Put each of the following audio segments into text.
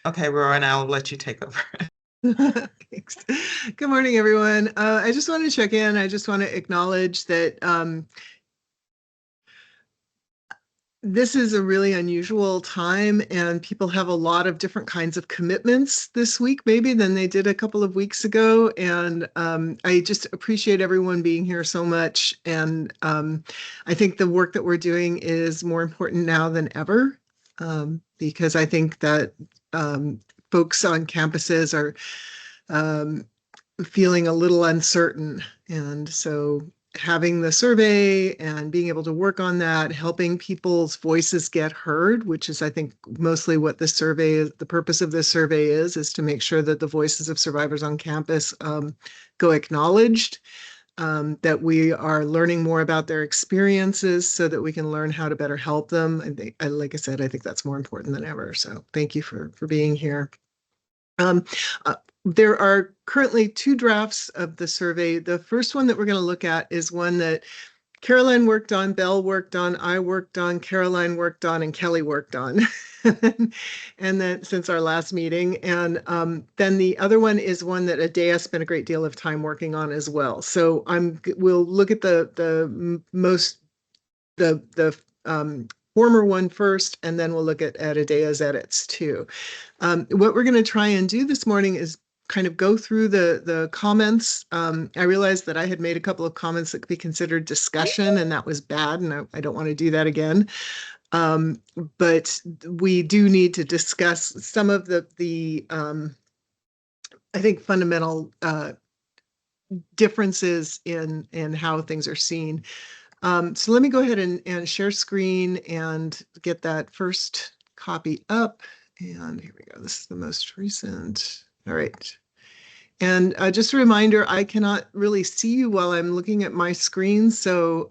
Okay, Rowan, I'll let you take over. Thanks. Good morning, everyone. I just want to check in. I just want to acknowledge that this is a really unusual time, and people have a lot of different kinds of commitments this week, maybe than they did a couple of weeks ago. And I just appreciate everyone being here so much. And I think the work that we're doing is more important now than ever, because I think that folks on campuses are feeling a little uncertain. And so having the survey and being able to work on that, helping people's voices get heard, which is, I think, mostly what this survey is, the purpose of this survey is to make sure that the voices of survivors on campus go acknowledged, that we are learning more about their experiences so that we can learn how to better help them. I think, like I said, I think that's more important than ever. So thank you for being here. Uh, there are currently two drafts of the survey. The first one that we're going to look at is one that Caroline worked on, Belle worked on, I worked on, Caroline worked on, and Kelly worked on. And then since our last meeting. And then the other one is one that Adea spent a great deal of time working on as well. So we'll look at the former one first, and then we'll look at Adea's edits too. What we're going to try and do this morning is kind of go through the comments. I realized that I had made a couple of comments that could be considered discussion, and that was bad, and I don't want to do that again. But we do need to discuss some of the I think, fundamental differences in how things are seen. So let me go ahead and share screen and get that first copy up. And here we go. This is the most recent. All right. And just a reminder, I cannot really see you while I'm looking at my screen, so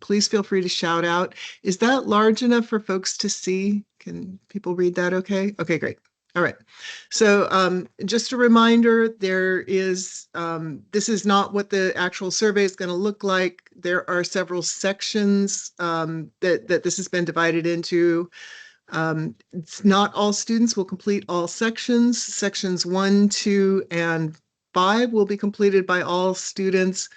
please feel free to shout out. Is that large enough for folks to see? Can people read that okay? Okay, great. All right. So just a reminder, this is not what the actual survey is going to look like. There are several sections that this has been divided into. It's not all students will complete all sections. Sections 1, 2, and 5 will be completed by all students.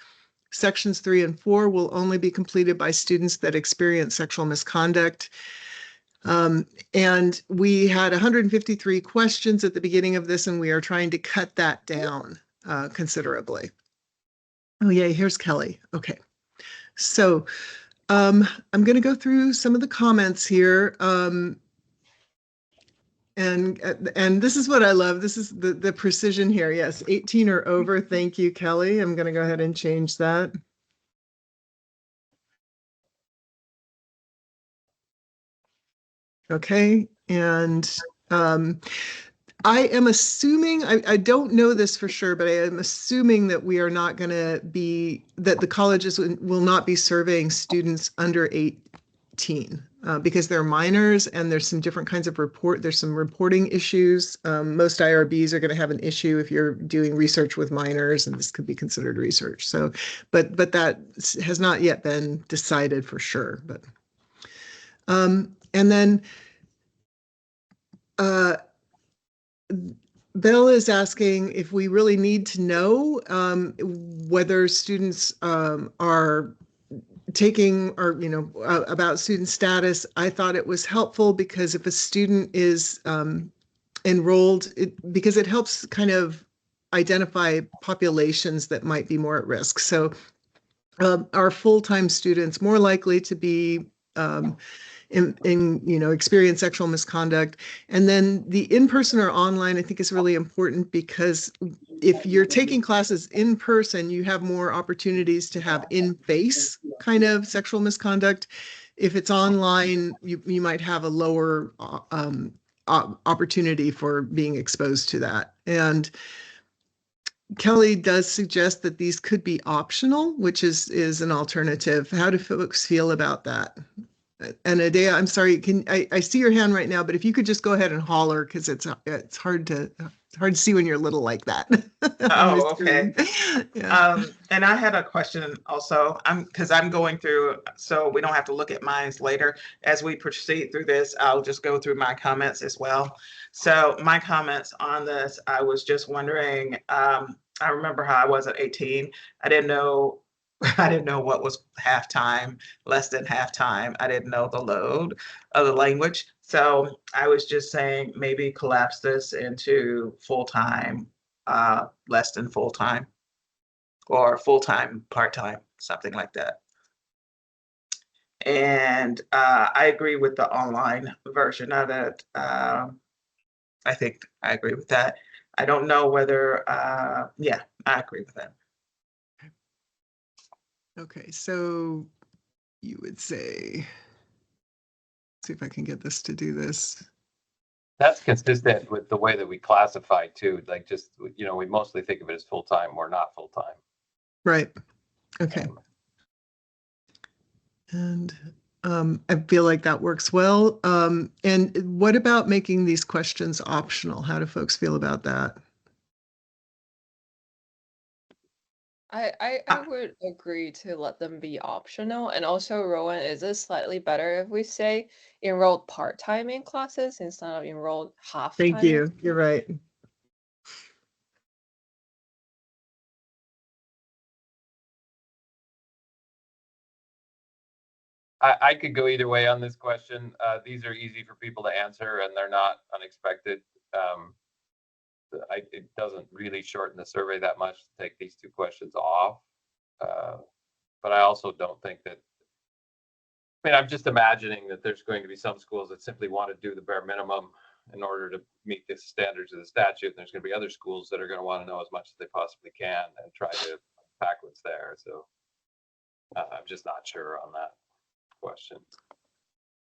Sections 3 and 4 will only be completed by students that experience sexual misconduct. And we had 153 questions at the beginning of this, and we are trying to cut that down considerably. Oh, yay, here's Kelly. Okay. So I'm going to go through some of the comments here. And this is what I love. This is the precision here. Yes, 18 or over. Thank you, Kelly. I'm going to go ahead and change that. Okay, and I am assuming, I don't know this for sure, but I am assuming that we are not going to be, that the colleges will not be surveying students under 18 because they're minors, and there's some different kinds of there's some reporting issues. Most IRBs are going to have an issue if you're doing research with minors, and this could be considered research. So, but that has not yet been decided for sure. But and then Bill is asking if we really need to know whether students are taking, or about student status. I thought it was helpful because if a student is enrolled, because it helps kind of identify populations that might be more at risk. So are full-time students more likely to be experience sexual misconduct? And then the in-person or online, I think, is really important, because if you're taking classes in person, you have more opportunities to have in-face kind of sexual misconduct. If it's online, you might have a lower opportunity for being exposed to that. And Kelly does suggest that these could be optional, which is an alternative. How do folks feel about that? And Adea, I'm sorry, I see your hand right now, but if you could just go ahead and holler, because it's hard to It's hard to see when you're little like that on my Oh, okay. screen. Yeah. And I had a question also. Because I'm going through, so we don't have to look at mines later. As we proceed through this, I'll just go through my comments as well. So my comments on this, I was just wondering, I remember how I was at 18. I didn't know I didn't know what was halftime, less than halftime. I didn't know the load of the language. So I was just saying maybe collapse this into full-time, less than full-time, or full-time, part-time, something like that. And I agree with the online version of it. I think I agree with that. I don't know whether, yeah, I agree with that. Okay, so you would say, see if I can get this to do this. That's consistent with the way that we classify too. Like just, you know, we mostly think of it as full-time or not full-time. Right. Okay. And I feel like that works well. And what about making these questions optional? How do folks feel about that? I would agree to let them be optional. And also, Rowan, is it slightly better if we say enrolled part-time in classes instead of enrolled half-time? Thank you. You're right. I could go either way on this question. These are easy for people to answer and they're not unexpected. It doesn't really shorten the survey that much to take these two questions off. But I also don't think that, I mean, I'm just imagining that there's going to be some schools that simply want to do the bare minimum in order to meet the standards of the statute. And there's going to be other schools that are going to want to know as much as they possibly can and try to pack what's there. So I'm just not sure on that question.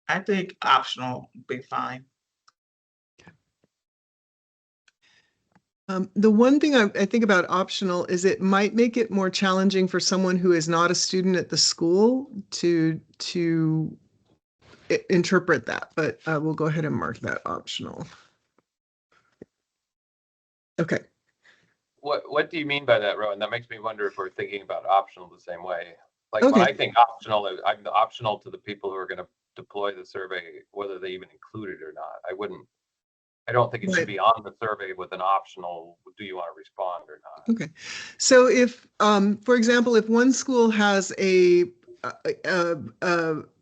I think optional would be fine. The one thing I think about optional is it might make it more challenging for someone who is not a student at the school to interpret that, but we'll go ahead and mark that optional. Okay. What do you mean by that, Rowan? That makes me wonder if we're thinking about optional the same way. Like Okay. when I think optional, I'm optional to the people who are going to deploy the survey, whether they even include it or not. I don't think it should Right. be on the survey with an optional, do you want to respond or not? Okay. So if, for example, if one school has a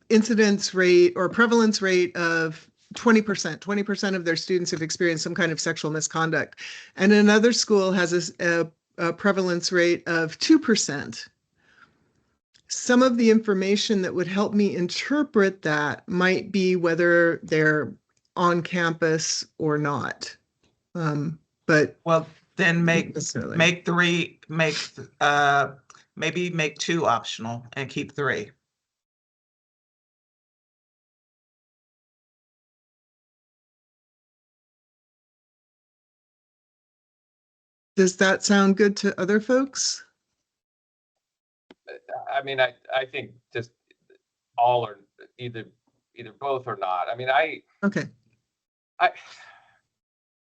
incidence rate or prevalence rate of 20% of their students have experienced some kind of sexual misconduct, and another school has a prevalence rate of 2%, some of the information that would help me interpret that might be whether they're on campus or not. But Well, then necessarily. make three, maybe make two optional and keep three. Does that sound good to other folks? I mean, I think just all or either both or not. I mean, Okay.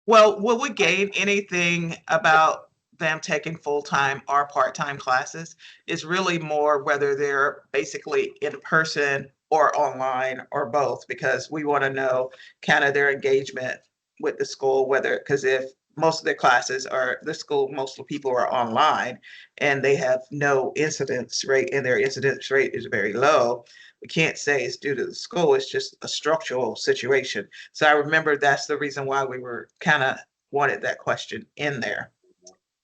Well, will we gain anything about them taking full-time or part-time classes? Is really more whether they're basically in person or online or both, because we want to know kind of their engagement with the school, whether, because if most of their classes are the school, most of the people are online and they have no incidence rate and their incidence rate is very low. We can't say it's due to the school, it's just a structural situation. So I remember that's the reason why we were kind of wanted that question in there.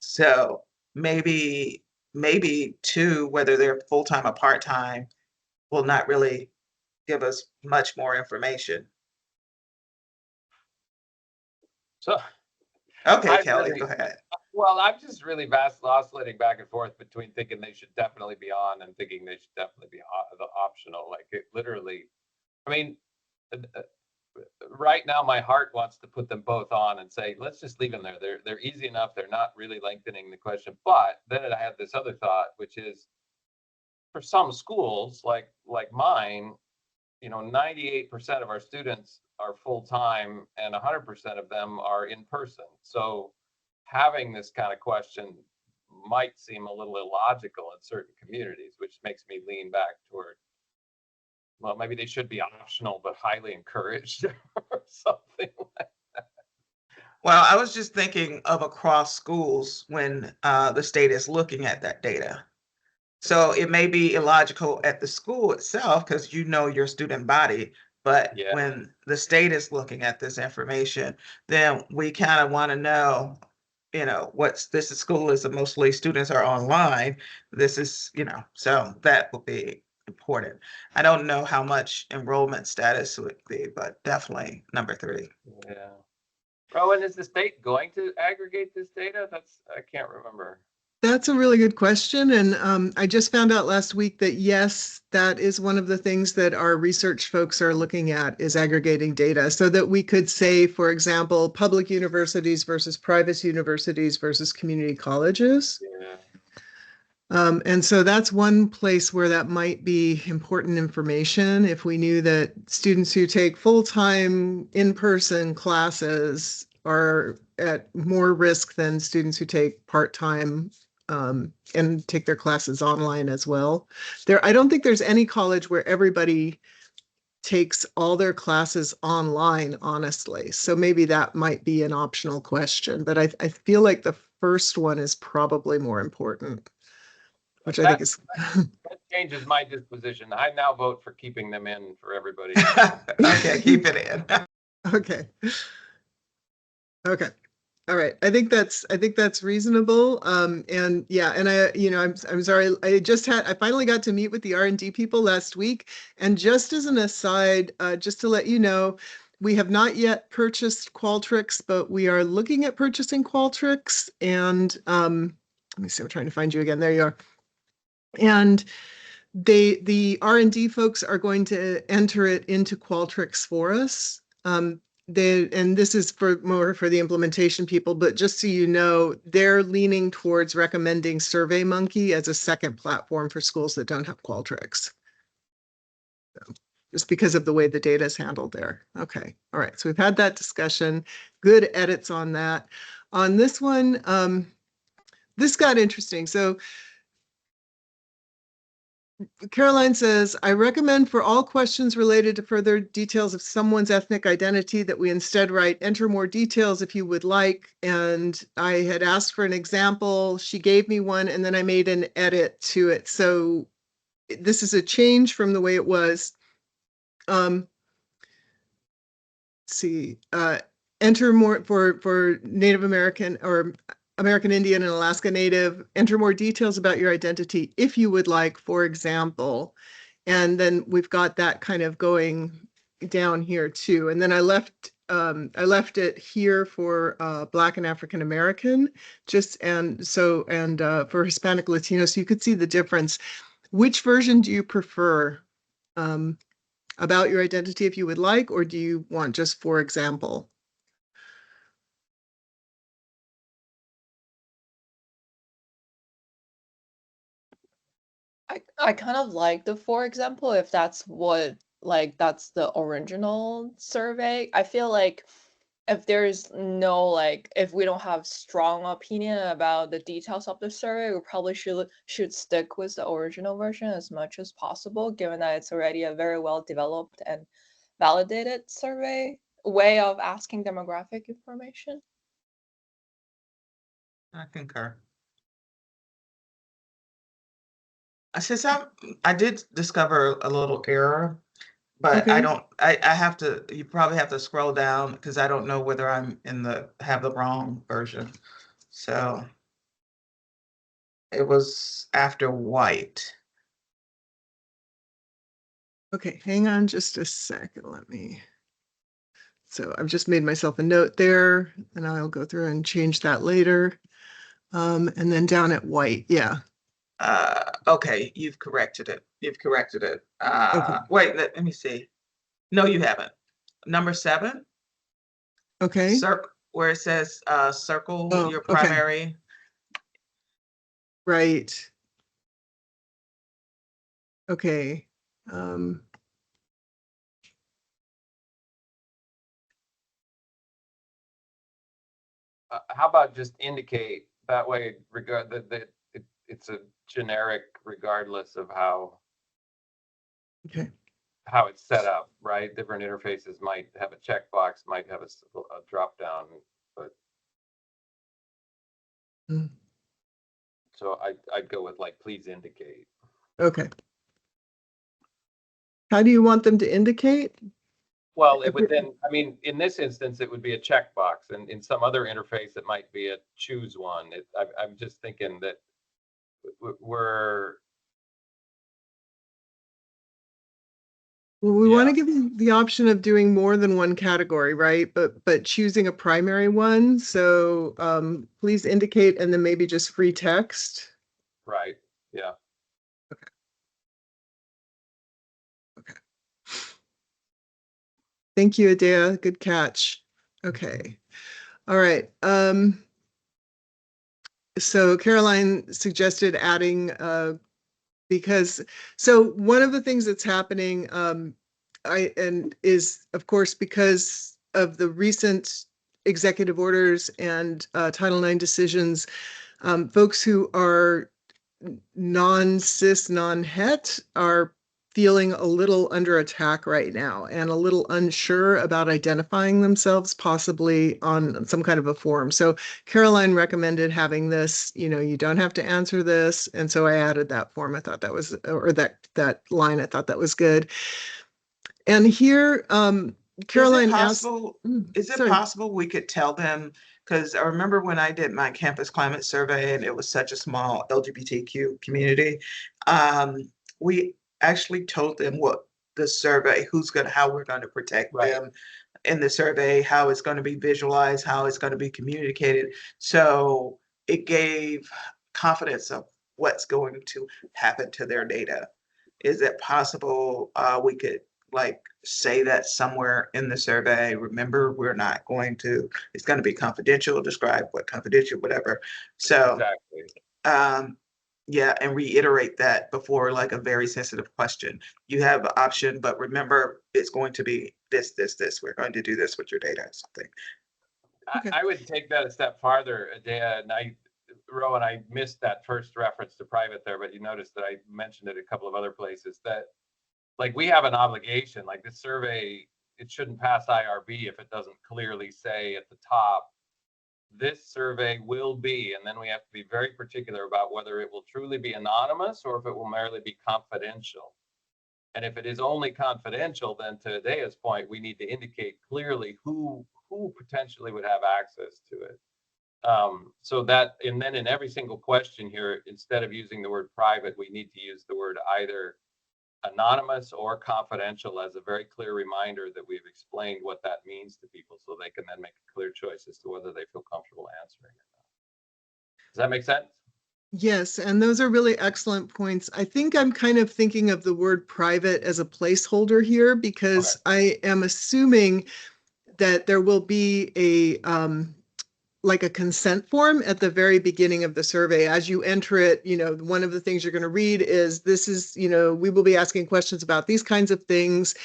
So maybe two, whether they're full-time or part-time, will not really give us much more information. so. Okay, Kelly, go ahead. Well, I'm just really oscillating back and forth between thinking they should definitely be on and thinking they should definitely be the optional. Like it literally, I mean, right now my heart wants to put them both on and say, let's just leave them there. They're easy enough. They're not really lengthening the question. But then I had this other thought, which is for some schools like mine, you know, 98% of our students are full-time and 100% of them are in person. So having this kind of question might seem a little illogical in certain communities, which makes me lean back toward, well, maybe they should be optional, but highly encouraged or something. Well, I was just thinking of across schools when the state is looking at that data. So it may be illogical at the school itself because you know your student body, but Yeah. when the state is looking at this information, then we kind of want to know, what's this school is mostly students are online. This is, so that would be important. I don't know how much enrollment status would be, but definitely number 3. Yeah. Rowan, is the state going to aggregate this data? I can't remember. That's a really good question. And I just found out last week that yes, that is one of the things that our research folks are looking at is aggregating data so that we could say, for example, public universities versus private universities versus community colleges. Yeah. And so that's one place where that might be important information. If we knew that students who take full-time in-person classes are at more risk than students who take part-time and take their classes online as well. I don't think there's any college where everybody takes all their classes online, honestly. So maybe that might be an optional question, but I feel like the first one is probably more important. Which I think is that changes my disposition. I now vote for keeping them in for everybody. Okay, keep it in. okay. Okay. All right. I think that's reasonable. And yeah, and I'm sorry. I finally got to meet with the R&D people last week. And just as an aside, just to let you know, we have not yet purchased Qualtrics, but we are looking at purchasing Qualtrics. And let me see, I'm trying to find you again. There you are. And the R&D folks are going to enter it into Qualtrics for us. And this is more for the implementation people, but just so you know, they're leaning towards recommending SurveyMonkey as a second platform for schools that don't have Qualtrics. So, just because of the way the data is handled there. Okay, all right, so we've had that discussion. Good edits on that. On this one, this got interesting. So Caroline says, I recommend for all questions related to further details of someone's ethnic identity that we instead write, enter more details if you would like. And I had asked for an example. She gave me one, and then I made an edit to it. So this is a change from the way it was. Let's see, enter more for Native American or American Indian and Alaska Native, enter more details about your identity if you would like, for example. And then we've got that kind of going down here too. And then I left it here for Black and African American, for Hispanic Latino, so you could see the difference. Which version do you prefer? About your identity if you would like, or do you want just for example? I kind of like the for example, if that's that's the original survey. I feel like if there's no if we don't have strong opinion about the details of the survey, we probably should stick with the original version as much as possible, given that it's already a very well developed and validated survey way of asking demographic information. I concur. Since I did discover a little error, but Okay. I have to, you probably have to scroll down because I don't know whether I'm have the wrong version. So it was after white. Okay, hang on just a second. So I've just made myself a note there, and I'll go through and change that later. And then down at white, yeah. Okay, you've corrected it. Okay. Wait, let me see. No, you haven't. Number 7, Okay. where it says circle Oh, your okay. primary. Right. Okay. how about just indicate that way, it's a generic regardless of Okay. how it's set up, right? Different interfaces might have a checkbox, might have a drop down, but Mm. so I'd go with like, please indicate. Okay. How do you want them to indicate? Well, it would then, I mean, in this instance, it would be a checkbox, and in some other interface, it might be a choose one. I'm just thinking that we're, Well, we want Yeah. to give you the option of doing more than one category, right? But choosing a primary one. So please indicate, and then maybe just free text. right, yeah. Thank you, Adea. Good catch. Okay. All right. So Caroline suggested adding because so one of the things that's happening is of course because of the recent executive orders and Title IX decisions, folks who are non-cis, non-het are feeling a little under attack right now and a little unsure about identifying themselves possibly on some kind of a form. So Caroline recommended having this, you don't have to answer this. And so I added that form. I thought that was, or that line, I thought that was good. And here, Caroline asked. Is it Sorry. possible we could tell them? Because I remember when I did my campus climate survey and it was such a small LGBTQ community, we actually told them what the survey, how we're going to protect Right. them in the survey, how it's going to be visualized, how it's going to be communicated. So it gave confidence of what's going to happen to their data. Is it possible we could like say that somewhere in the survey? Remember, it's going to be confidential, describe what confidential, whatever. So Exactly. yeah, and reiterate that before like a very sensitive question. You have an option, but remember, it's going to be this. We're going to do this with your data or something. Okay. I would take that a step farther, Adea, and Rowan, I missed that first reference to private there, but you noticed that I mentioned it a couple of other places, that like we have an obligation, like this survey, it shouldn't pass IRB if it doesn't clearly say at the top, this survey will be, and then we have to be very particular about whether it will truly be anonymous or if it will merely be confidential. And if it is only confidential, then to Adea's point, we need to indicate clearly who potentially would have access to it. So that, and then in every single question here, instead of using the word private, we need to use the word either anonymous or confidential as a very clear reminder that we've explained what that means to people, so they can then make a clear choice as to whether they feel comfortable answering or not. Does that make sense? Yes, and those are really excellent points. I think I'm kind of thinking of the word private as a placeholder here because I am assuming that there will be like a consent form at the very beginning of the survey. As you enter it, one of the things you're going to read is we will be asking questions about these kinds of things.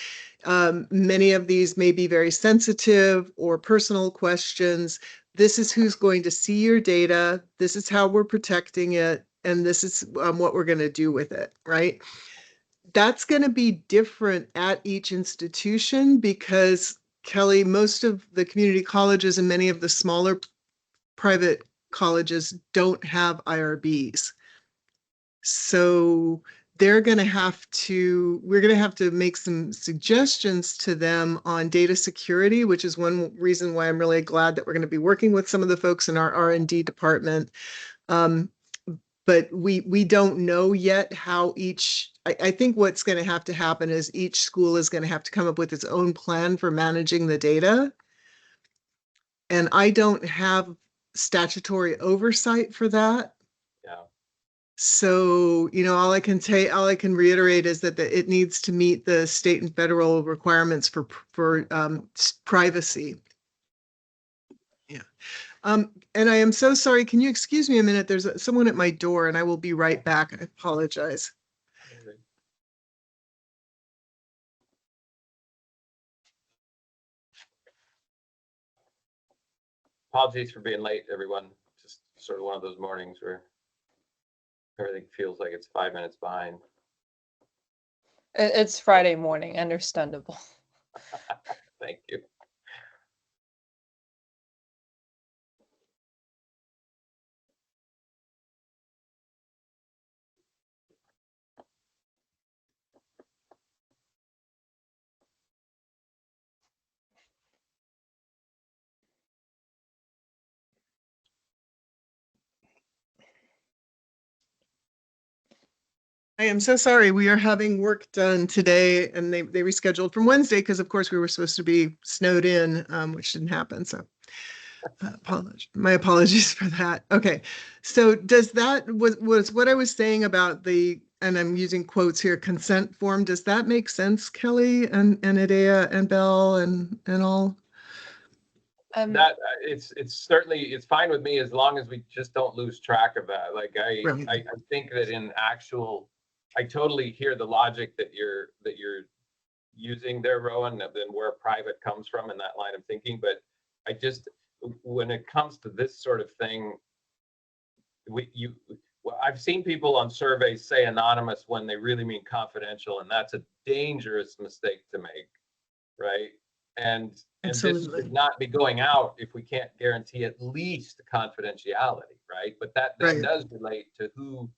Many of these may be very sensitive or personal questions. This is who's going to see your data. This is how we're protecting it. And this is what we're going to do with it, right? That's going to be different at each institution because, Kelly, most of the community colleges and many of the smaller private colleges don't have IRBs. So we're going to have to make some suggestions to them on data security, which is one reason why I'm really glad that we're going to be working with some of the folks in our R&D department. But we don't know yet how I think what's going to happen is each school is going to have to come up with its own plan for managing the data. And I don't have statutory oversight for that. Yeah. So, all I can reiterate is that it needs to meet the state and federal requirements for privacy. Yeah. And I am so sorry. Can you excuse me a minute? There's someone at my door and I will be right back. I apologize. Apologies for being late, everyone. Just sort of one of those mornings where everything feels like it's 5 minutes behind. It's Friday morning, understandable. Thank you. I am so sorry. We are having work done today, and they rescheduled from Wednesday because, of course, we were supposed to be snowed in, which didn't happen. So, my apologies for that. Okay, so does that was what I was saying about the, and I'm using quotes here, consent form? Does that make sense, Kelly and Idea and Belle and all? That it's certainly fine with me as long as we just don't lose track of that. Like Right. I think that in actual, I totally hear the logic that you're using there, Rowan, than where private comes from in that line of thinking. But I just, when it comes to this sort of thing, well, I've seen people on surveys say anonymous when they really mean confidential, and that's a dangerous mistake to make, right? And this Absolutely. should not be going out if we can't guarantee at least confidentiality, right? But that then Right. does relate to who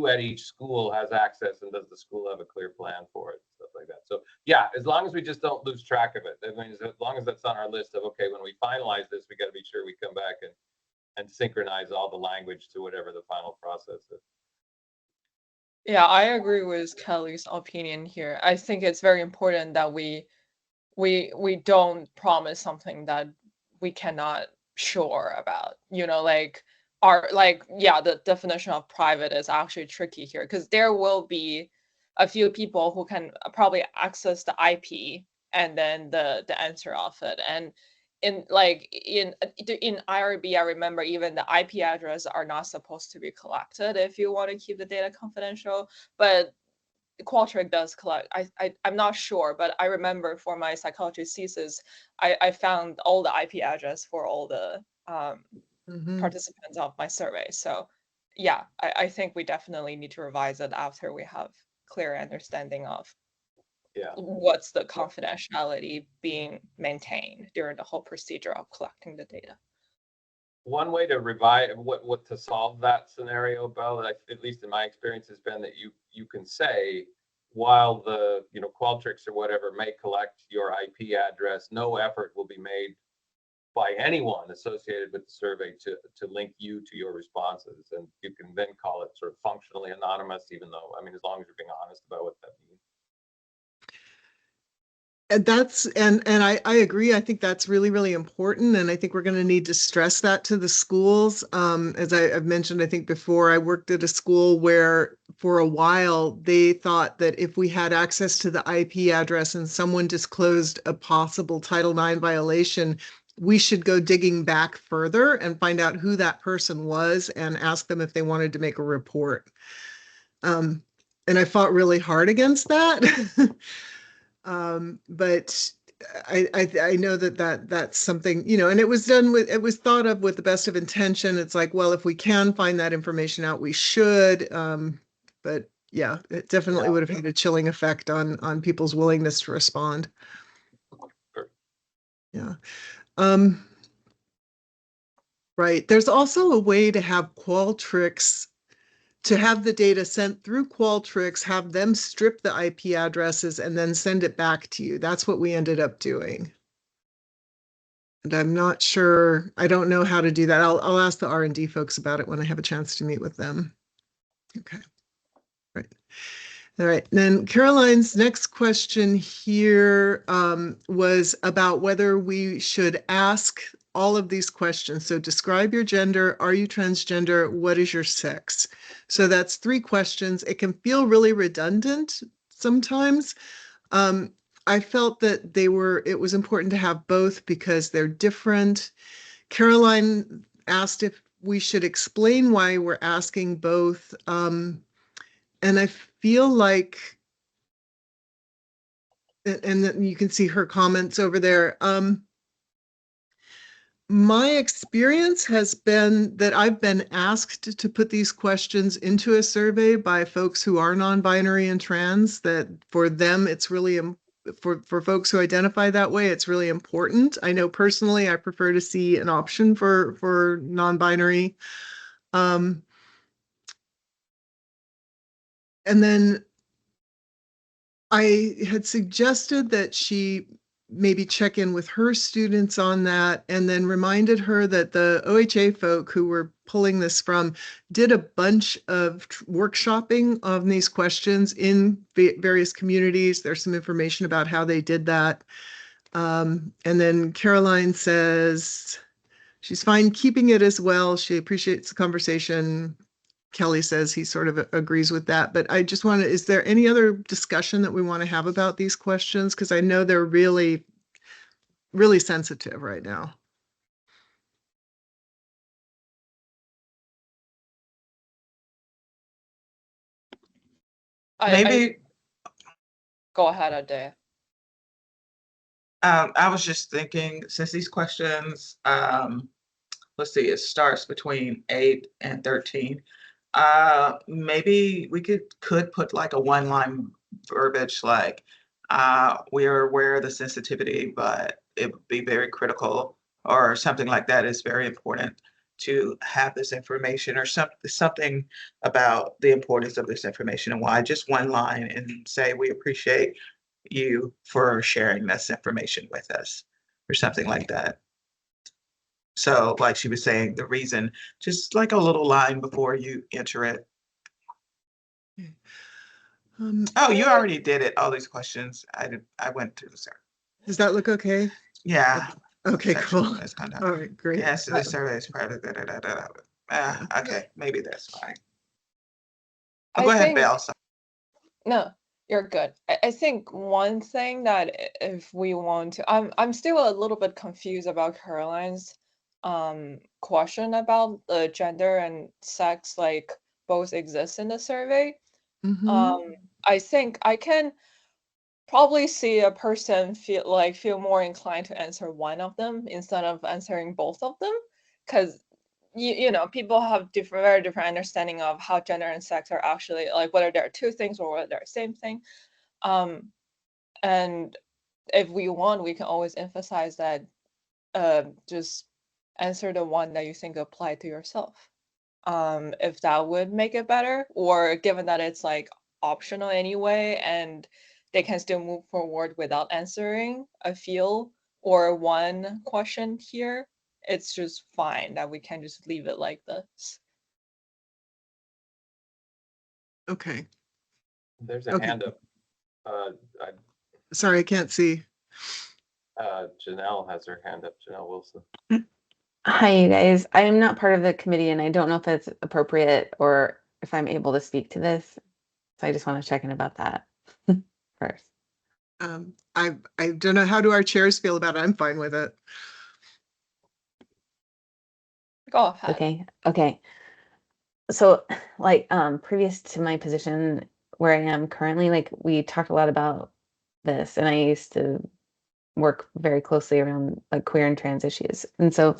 at each school has access, and does the school have a clear plan for it, stuff like that. So yeah, as long as we just don't lose track of it. That means as long as that's on our list of, okay, when we finalize this, we got to be sure we come back and synchronize all the language to whatever the final process is. Yeah, I agree with Kelly's opinion here. I think it's very important that we don't promise something that we cannot sure about. You know, like yeah, the definition of private is actually tricky here because there will be a few people who can probably access the IP and then the answer of it. And in IRB, I remember even the IP address are not supposed to be collected if you want to keep the data confidential. But Qualtrics does collect. I'm not sure, but I remember for my psychology thesis, I found all the IP address for all the participants of my survey. So yeah, I think we definitely need to revise it after we have clear understanding of what's the confidentiality being maintained during the whole procedure of collecting the data. One way to revise what to solve that scenario, Bell, at least in my experience, has been that you can say, while the Qualtrics or whatever may collect your IP address, no effort will be made by anyone associated with the survey to link you to your responses, and you can then call it sort of functionally anonymous, even though, I mean, as long as you're being honest about what that means. And that's and I agree. I think that's really, really important. And I think we're going to need to stress that to the schools. As I've mentioned, I think before, I worked at a school where for a while they thought that if we had access to the IP address and someone disclosed a possible Title IX violation, we should go digging back further and find out who that person was and ask them if they wanted to make a report. And I fought really hard against that. But I know that's something, and it was thought of with the best of intention. It's like, well, if we can find that information out, we should. But yeah, it definitely would have had a chilling effect on people's willingness to respond. Sure. Yeah. Right. There's also a way to have Qualtrics, to have the data sent through Qualtrics, have them strip the IP addresses and then send it back to you. That's what we ended up doing. And I'm not sure, I don't know how to do that. I'll ask the R&D folks about it when I have a chance to meet with them. Okay. Right. All right. Then Caroline's next question here was about whether we should ask all of these questions. So describe your gender. Are you transgender? What is your sex? So that's 3 questions. It can feel really redundant sometimes. I felt that it was important to have both because they're different. Caroline asked if we should explain why we're asking both. And I feel like, and then you can see her comments over there. My experience has been that I've been asked to put these questions into a survey by folks who are non-binary and trans, that for them, it's really, for folks who identify that way, it's really important. I know personally, I prefer to see an option for non-binary. And then I had suggested that she maybe check in with her students on that, and then reminded her that the OHA folk who were pulling this from did a bunch of workshopping on these questions in various communities. There's some information about how they did that. And then Caroline says she's fine keeping it as well. She appreciates the conversation. Kelly says he sort of agrees with that, but I just want to, is there any other discussion that we want to have about these questions? Because I know they're really, really sensitive right now. Maybe, Go ahead, Ade. I was just thinking, since these questions, let's see, it starts between 8 and 13. Maybe we could put like a one-line verbiage like, we are aware of the sensitivity, but it would be very critical, or something like that is very important to have this information, or something about the importance of this information and why. Just one line and say, we appreciate you for sharing this information with us, or something like that. So like she was saying, the reason, just like a little line before you enter it. Oh, you already did it. All these questions. I went through the survey. Does that look okay? Yeah. Okay, Sexual cool. misconduct. All right, great. Yes, the survey is private. Okay, maybe that's fine. Oh, go ahead, Belle. Sorry. No, you're good. I think one thing that if we want to, I'm still a little bit confused about Caroline's question about the gender and sex, like both exist in the survey. I think I can probably see a person feel more inclined to answer one of them instead of answering both of them, because you know, people have very different understanding of how gender and sex are actually, like, whether they're two things or whether they're the same thing. And if we want, we can always emphasize that just answer the one that you think apply to yourself. If that would make it better, or given that it's like optional anyway, and they can still move forward without answering a field or one question here, it's just fine that we can just leave it like this. Okay. There's a Okay. hand up. Sorry, I can't see. Janelle has her hand up. Janelle Wilson. Hi, you guys. I'm not part of the committee, and I don't know if that's appropriate or if I'm able to speak to this. So I just want to check in about that first. I don't know, how do our chairs feel about it? I'm fine with it. Go ahead. Okay. So like previous to my position where I am currently, like we talked a lot about this, and I used to work very closely around like queer and trans issues. And so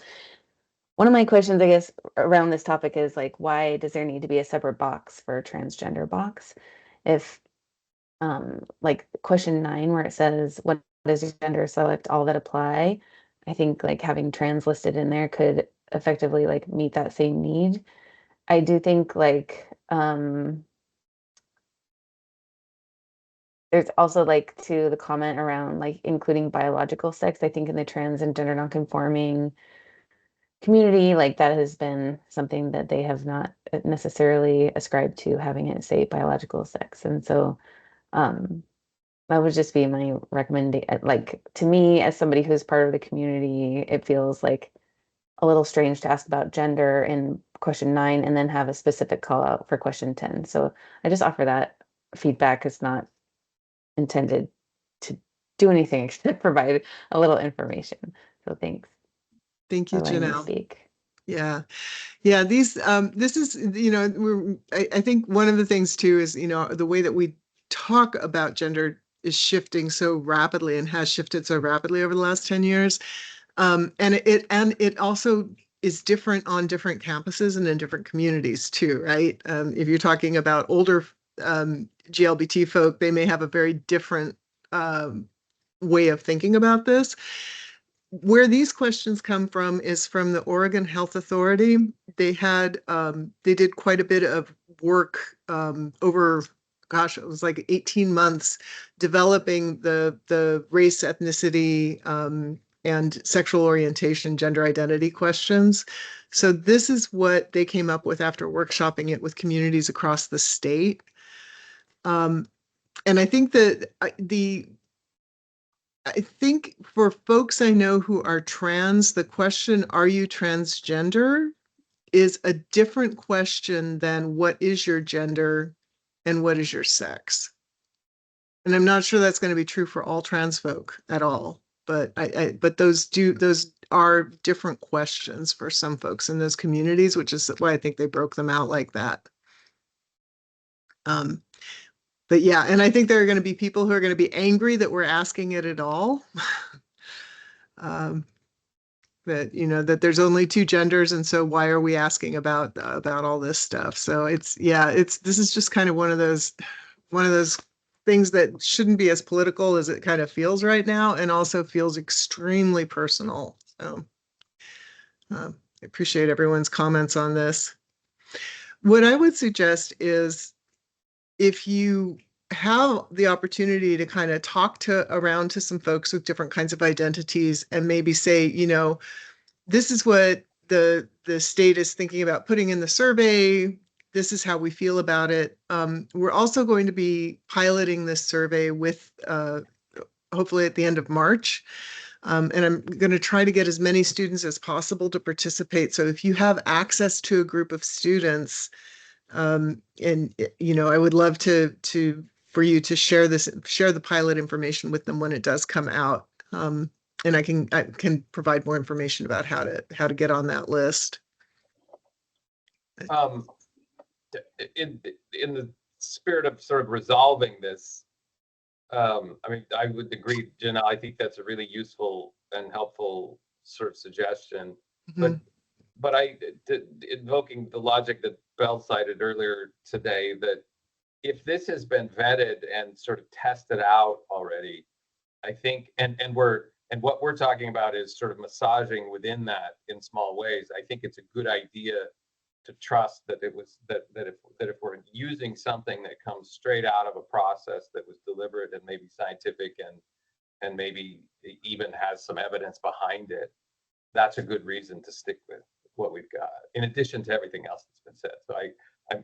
one of my questions, I guess, around this topic is like, why does there need to be a separate box for a transgender box? If like question 9, where it says, what is your gender, select all that apply, I think like having trans listed in there could effectively like meet that same need. I do think like there's also like to the comment around like including biological sex. I think in the trans and gender nonconforming community, like that has been something that they have not necessarily ascribed to, having it say biological sex. And so that would just be my recommendation. Like to me, as somebody who's part of the community, it feels like a little strange to ask about gender in question 9 and then have a specific call out for question 10. So I just offer that feedback. It's not intended to do anything except provide a little information. So thanks. Thank you, for letting me Janelle. speak. Yeah. These, this is, you know, I think one of the things too is, you know, the way that we talk about gender is shifting so rapidly and has shifted so rapidly over the last 10 years. And it also is different on different campuses and in different communities too, right? If you're talking about older GLBT folk, they may have a very different way of thinking about this. Where these questions come from is from the Oregon Health Authority. They did quite a bit of work over, gosh, it was like 18 months developing the race, ethnicity, and sexual orientation, gender identity questions. So this is what they came up with after workshopping it with communities across the state. And I think that I think for folks I know who are trans, the question, are you transgender, is a different question than what is your gender and what is your sex. And I'm not sure that's going to be true for all trans folk at all, but but those are different questions for some folks in those communities, which is why I think they broke them out like that. But yeah, and I think there are going to be people who are going to be angry that we're asking it at all. That, you know, that there's only two genders, and so why are we asking about all this stuff? So this is just kind of one of those things that shouldn't be as political as it kind of feels right now, and also feels extremely personal. So I appreciate everyone's comments on this. What I would suggest is, if you have the opportunity to kind of talk around to some folks with different kinds of identities and maybe say, you know, this is what the state is thinking about putting in the survey. This is how we feel about it. We're also going to be piloting this survey with hopefully at the end of March. And I'm going to try to get as many students as possible to participate. So if you have access to a group of students, and you know, I would love for you to share the pilot information with them when it does come out. And I can provide more information about how to get on that list. In the spirit of sort of resolving this, I mean, I would agree, Jenna. I think that's a really useful and helpful sort of suggestion. Mm-hmm. But invoking the logic that Belle cited earlier today, that if this has been vetted and sort of tested out already, I think, and what we're talking about is sort of massaging within that in small ways. I think it's a good idea to trust that if we're using something that comes straight out of a process that was deliberate and maybe scientific and maybe even has some evidence behind it, that's a good reason to stick with what we've got, in addition to everything else that's been said. So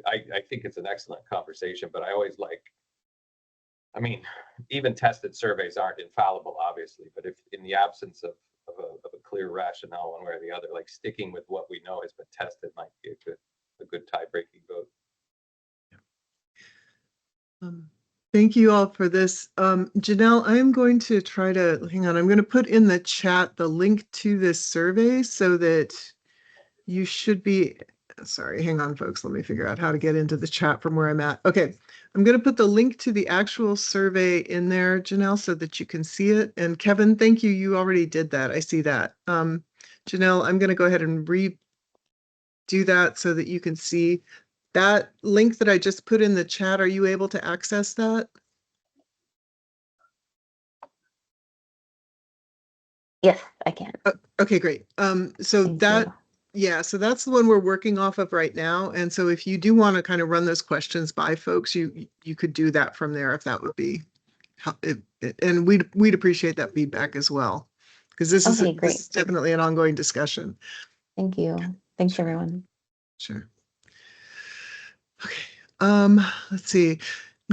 I think it's an excellent conversation, but I mean, even tested surveys aren't infallible, obviously, but if in the absence of a clear rationale one way or the other, like sticking with what we know has been tested might be a good tie-breaking vote. Thank you all for this. Janelle, I'm going to try to, hang on, I'm going to put in the chat the link to this survey so that you should be, sorry, hang on folks, let me figure out how to get into the chat from where I'm at. Okay, I'm going to put the link to the actual survey in there, Janelle, so that you can see it. And Kevin, thank you, you already did that, I see that. Janelle, I'm going to go ahead and redo that so that you can see that link that I just put in the chat. Are you able to access that? Yes, I can. Okay, great. So Thank that, you. yeah, so that's the one we're working off of right now. And so if you do want to kind of run those questions by folks, you could do that from there if that would be, and we'd appreciate that feedback as well, because this is definitely an ongoing discussion. Thank you. Thanks, everyone. Sure. Okay. Let's see.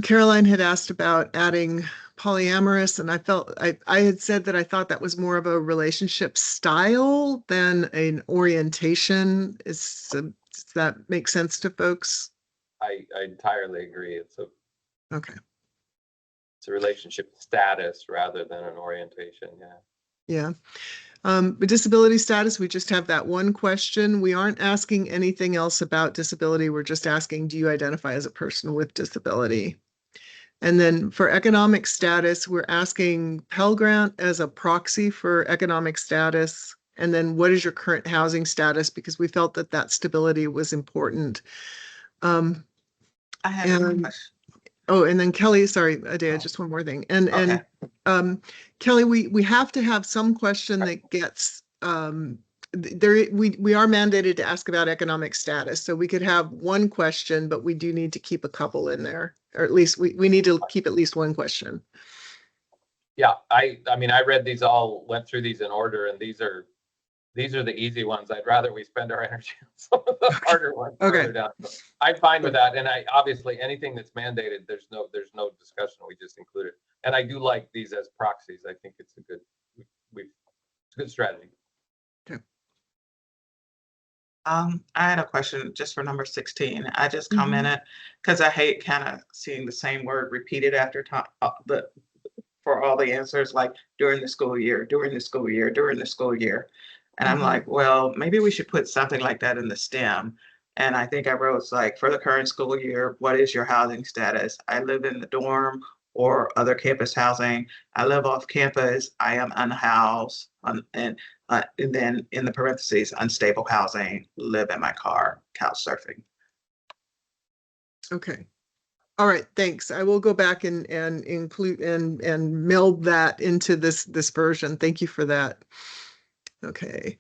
Caroline had asked about adding polyamorous, and I felt I had said that I thought that was more of a relationship style than an orientation. Does that make sense to folks? I entirely agree. It's a relationship status rather than an orientation. Yeah. But disability status, we just have that one question. We aren't asking anything else about disability. We're just asking, do you identify as a person with disability? And then for economic status, we're asking Pell Grant as a proxy for economic status. And then what is your current housing status? Because we felt that that stability was important. I had a And question. oh, and then Kelly, sorry, Adea, Oh. just one more thing. Okay. Kelly, we have to have some question that gets there. We are mandated to ask about economic status, so we could have one question, but we do need to keep a couple in there, or at least we need to keep at least one question. Yeah, I mean, I read these all, went through these in order, and these are the easy ones. I'd rather we spend our energy on some of the harder ones Okay. further down. I'm fine with that. And I obviously anything that's mandated, there's no discussion. We just include it. And I do like these as proxies. I think it's a good it's a good strategy. I had a question just for number 16. I just Mhm. commented because I hate kind of seeing the same word repeated after for all the answers, like during the school year, during the school year, during the school year. And I'm Mhm. like, well, maybe we should put something like that in the STEM. And I think I wrote, it's like, for the current school year, what is your housing status? I live in the dorm or other campus housing. I live off campus. I am unhoused. And then in the parentheses, unstable housing, live in my car, couch surfing. Okay. All right, thanks. I will go back and include and meld that into this version. Thank you for that. Okay.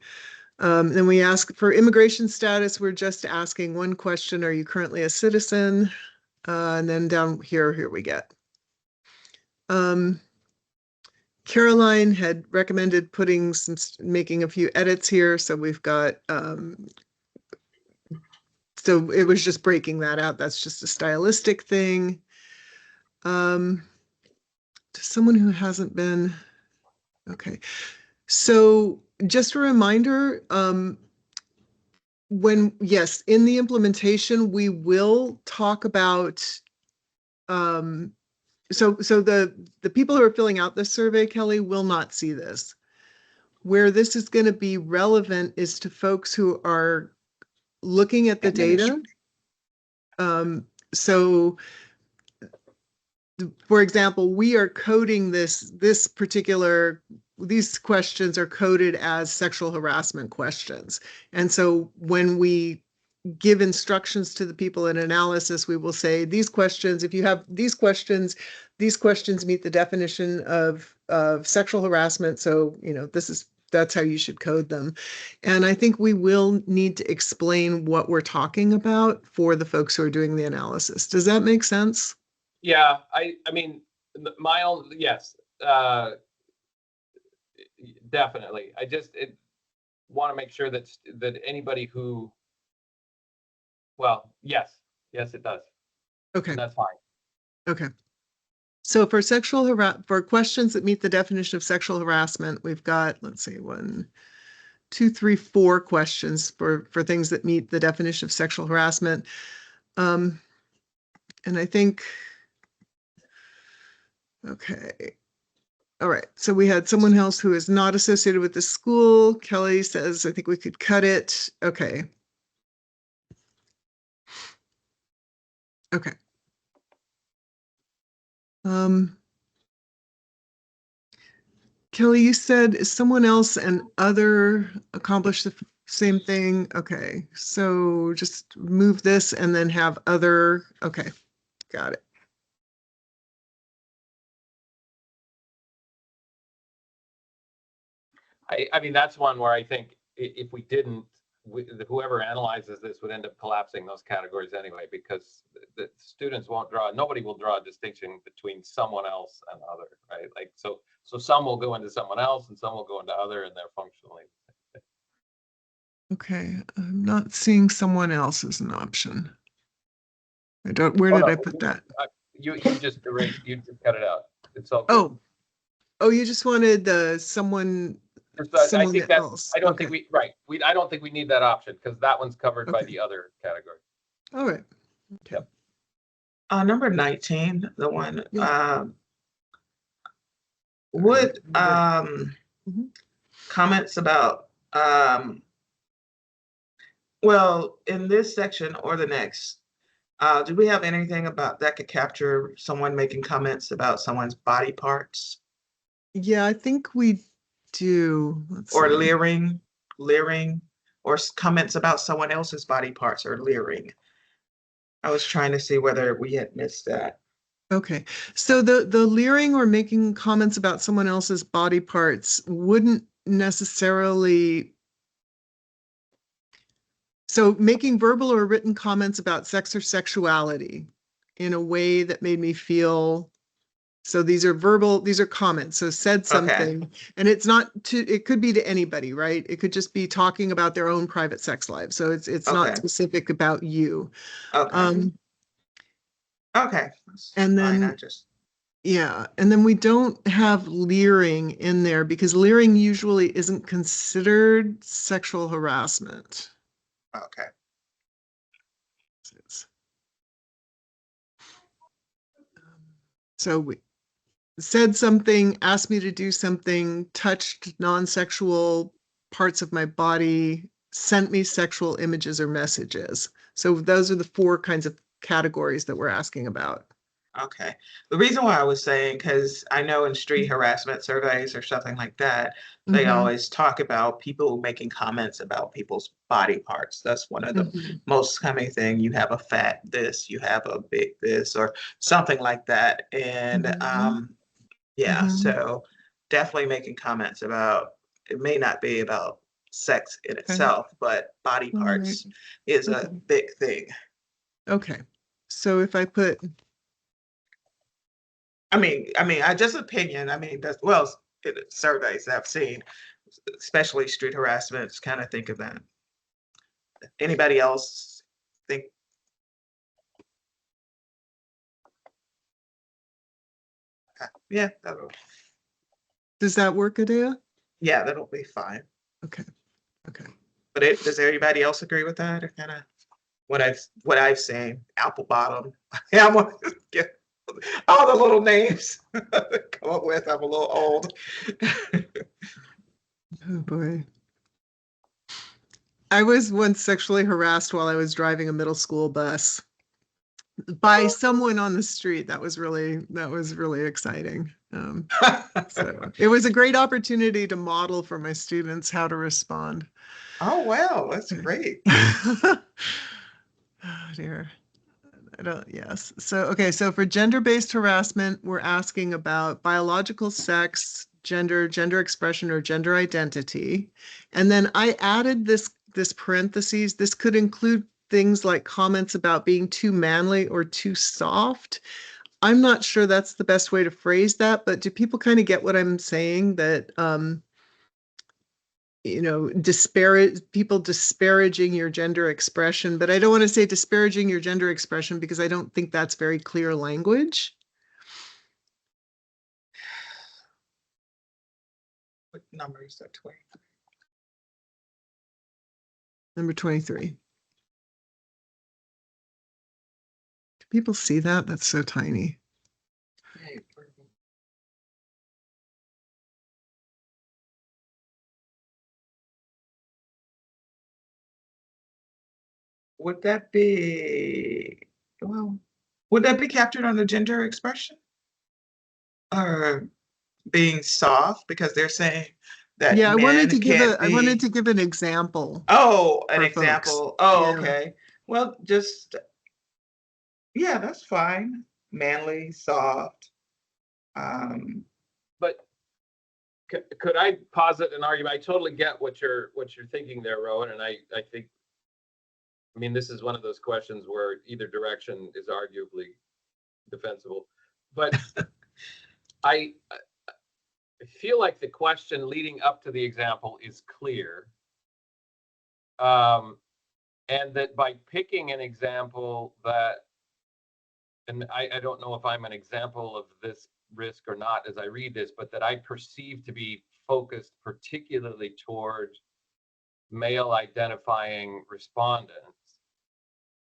Then we ask for immigration status. We're just asking one question. Are you currently a citizen? And then down here we get. Caroline had recommended making a few edits here. So we've got, so it was just breaking that out. That's just a stylistic thing. To someone who hasn't been, okay. So just a reminder, yes, in the implementation, we will talk about, so the people who are filling out this survey, Kelly, will not see this. Where this is going to be relevant is to folks who are looking at the data. So for example, we are coding these questions are coded as sexual harassment questions. And so when we give instructions to the people in analysis, we will say these questions, if you have these questions meet the definition of sexual harassment. So, that's how you should code them. And I think we will need to explain what we're talking about for the folks who are doing the analysis. Does that make sense? Yeah, I mean, my own, yes, definitely. I just want to make sure that anybody who, well, yes, it does. Okay. And that's fine. Okay. So for for questions that meet the definition of sexual harassment, we've got, let's see, 1, 2, 3, 4 questions for things that meet the definition of sexual harassment. And I think, okay. All right. So we had someone else who is not associated with the school. Kelly says, I think we could cut it. Okay. Okay. Kelly, you said someone else and other accomplished the same thing. Okay, so just move this and then have other. Okay, got it. I mean, that's one where I think if we didn't, whoever analyzes this would end up collapsing those categories anyway, because the students won't nobody will draw a distinction between someone else and other, right? Like, so some will go into someone else and some will go into other, and they're functionally. Okay, I'm not seeing someone else as an option. Where did I put that? You just erased, you just cut it out. It's all good. Oh, you just wanted someone I think that else. I don't think I don't think we need that option, because that one's covered by Okay. the other category. All right. Okay. Yep. Number 19, the one, Yeah. would Mhm. comments about, well, in this section or the next, Do we have anything about that could capture someone making comments about someone's body parts Yeah, I think we do. Let's or see. leering, or comments about someone else's body parts or leering? I was trying to see whether we had missed that. Okay, so the leering or making comments about someone else's body parts wouldn't necessarily. So making verbal or written comments about sex or sexuality in a way that made me feel. So these are comments. So said Okay, something, and it's not to, it could be to anybody, right? It could just be talking about their own private sex life. So it's not okay, specific about you. okay, Um, okay. That's and fine. I then just, Yeah, and then we don't have leering in there because leering usually isn't considered sexual harassment. okay, So we said something, asked me to do something, touched non-sexual parts of my body, sent me sexual images or messages. So those are the 4 kinds of categories that we're asking about. okay. The reason why I was saying, because I know in street harassment surveys or something like that, they Mhm, always talk about people making comments about people's body parts. That's one of the mhm, most common thing. You have a fat this, you have a big this, or something like that. And mhm, yeah, mhm. so definitely making comments about, it may not be about sex in Okay, itself, but body all right, parts is a okay, big thing. okay. So if I put, I just opinion. I mean, that's well, surveys I've seen, especially street harassments, kind of think of that. Anybody else think? Yeah, does that work, Adea? yeah, that'll be fine. Okay, okay. But does everybody else agree with that? Or kind of what I've seen? Apple bottom. Yeah, I'm gonna get all the little names come up with. I'm a little old. Oh boy. I was once sexually harassed while I was driving a middle school bus by someone on the street. That was really exciting. So it was a great opportunity to model for my students how to respond. Oh wow, that's great. Oh dear. Yes. So, okay. So for gender-based harassment, we're asking about biological sex, gender expression, or gender identity. And then I added this parentheses. This could include things like comments about being too manly or too soft. I'm not sure that's the best way to phrase that, but do people kind of get what I'm saying? That people disparaging your gender expression, but I don't want to say disparaging your gender expression because I don't think that's very clear language. What number is that? 20. Number 23. Do people see that? That's so tiny. Would that be, well, would that be captured on the gender expression? Or being soft because they're saying that Yeah, men can't I wanted be, to give an example oh, an for folks. example. Oh, Yeah. okay. Well, just, yeah, that's fine. Manly, soft. Um, But could I posit an argument? I totally get what you're thinking there, Rowan, and I think, I mean, this is one of those questions where either direction is arguably defensible. But I feel like the question leading up to the example is clear. And that by picking an example that, and I don't know if I'm an example of this risk or not as I read this, but that I perceive to be focused particularly toward male identifying respondents,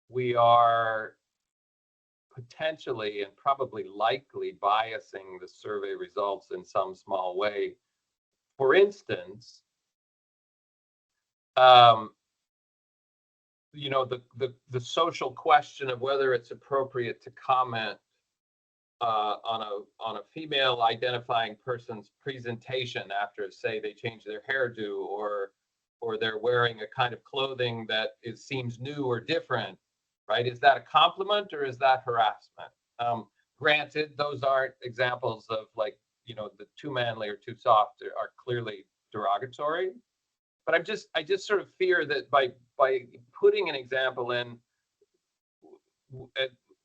we are potentially and probably likely biasing the survey results in some small way. For instance, um, you know, the social question of whether it's appropriate to comment on a female identifying person's presentation after, say, they change their hairdo, or they're wearing a kind of clothing that seems new or different, right? Is that a compliment or is that harassment? Granted, those aren't examples of, like, you know, the too manly or too soft are clearly derogatory. But I just sort of fear that by putting an example in,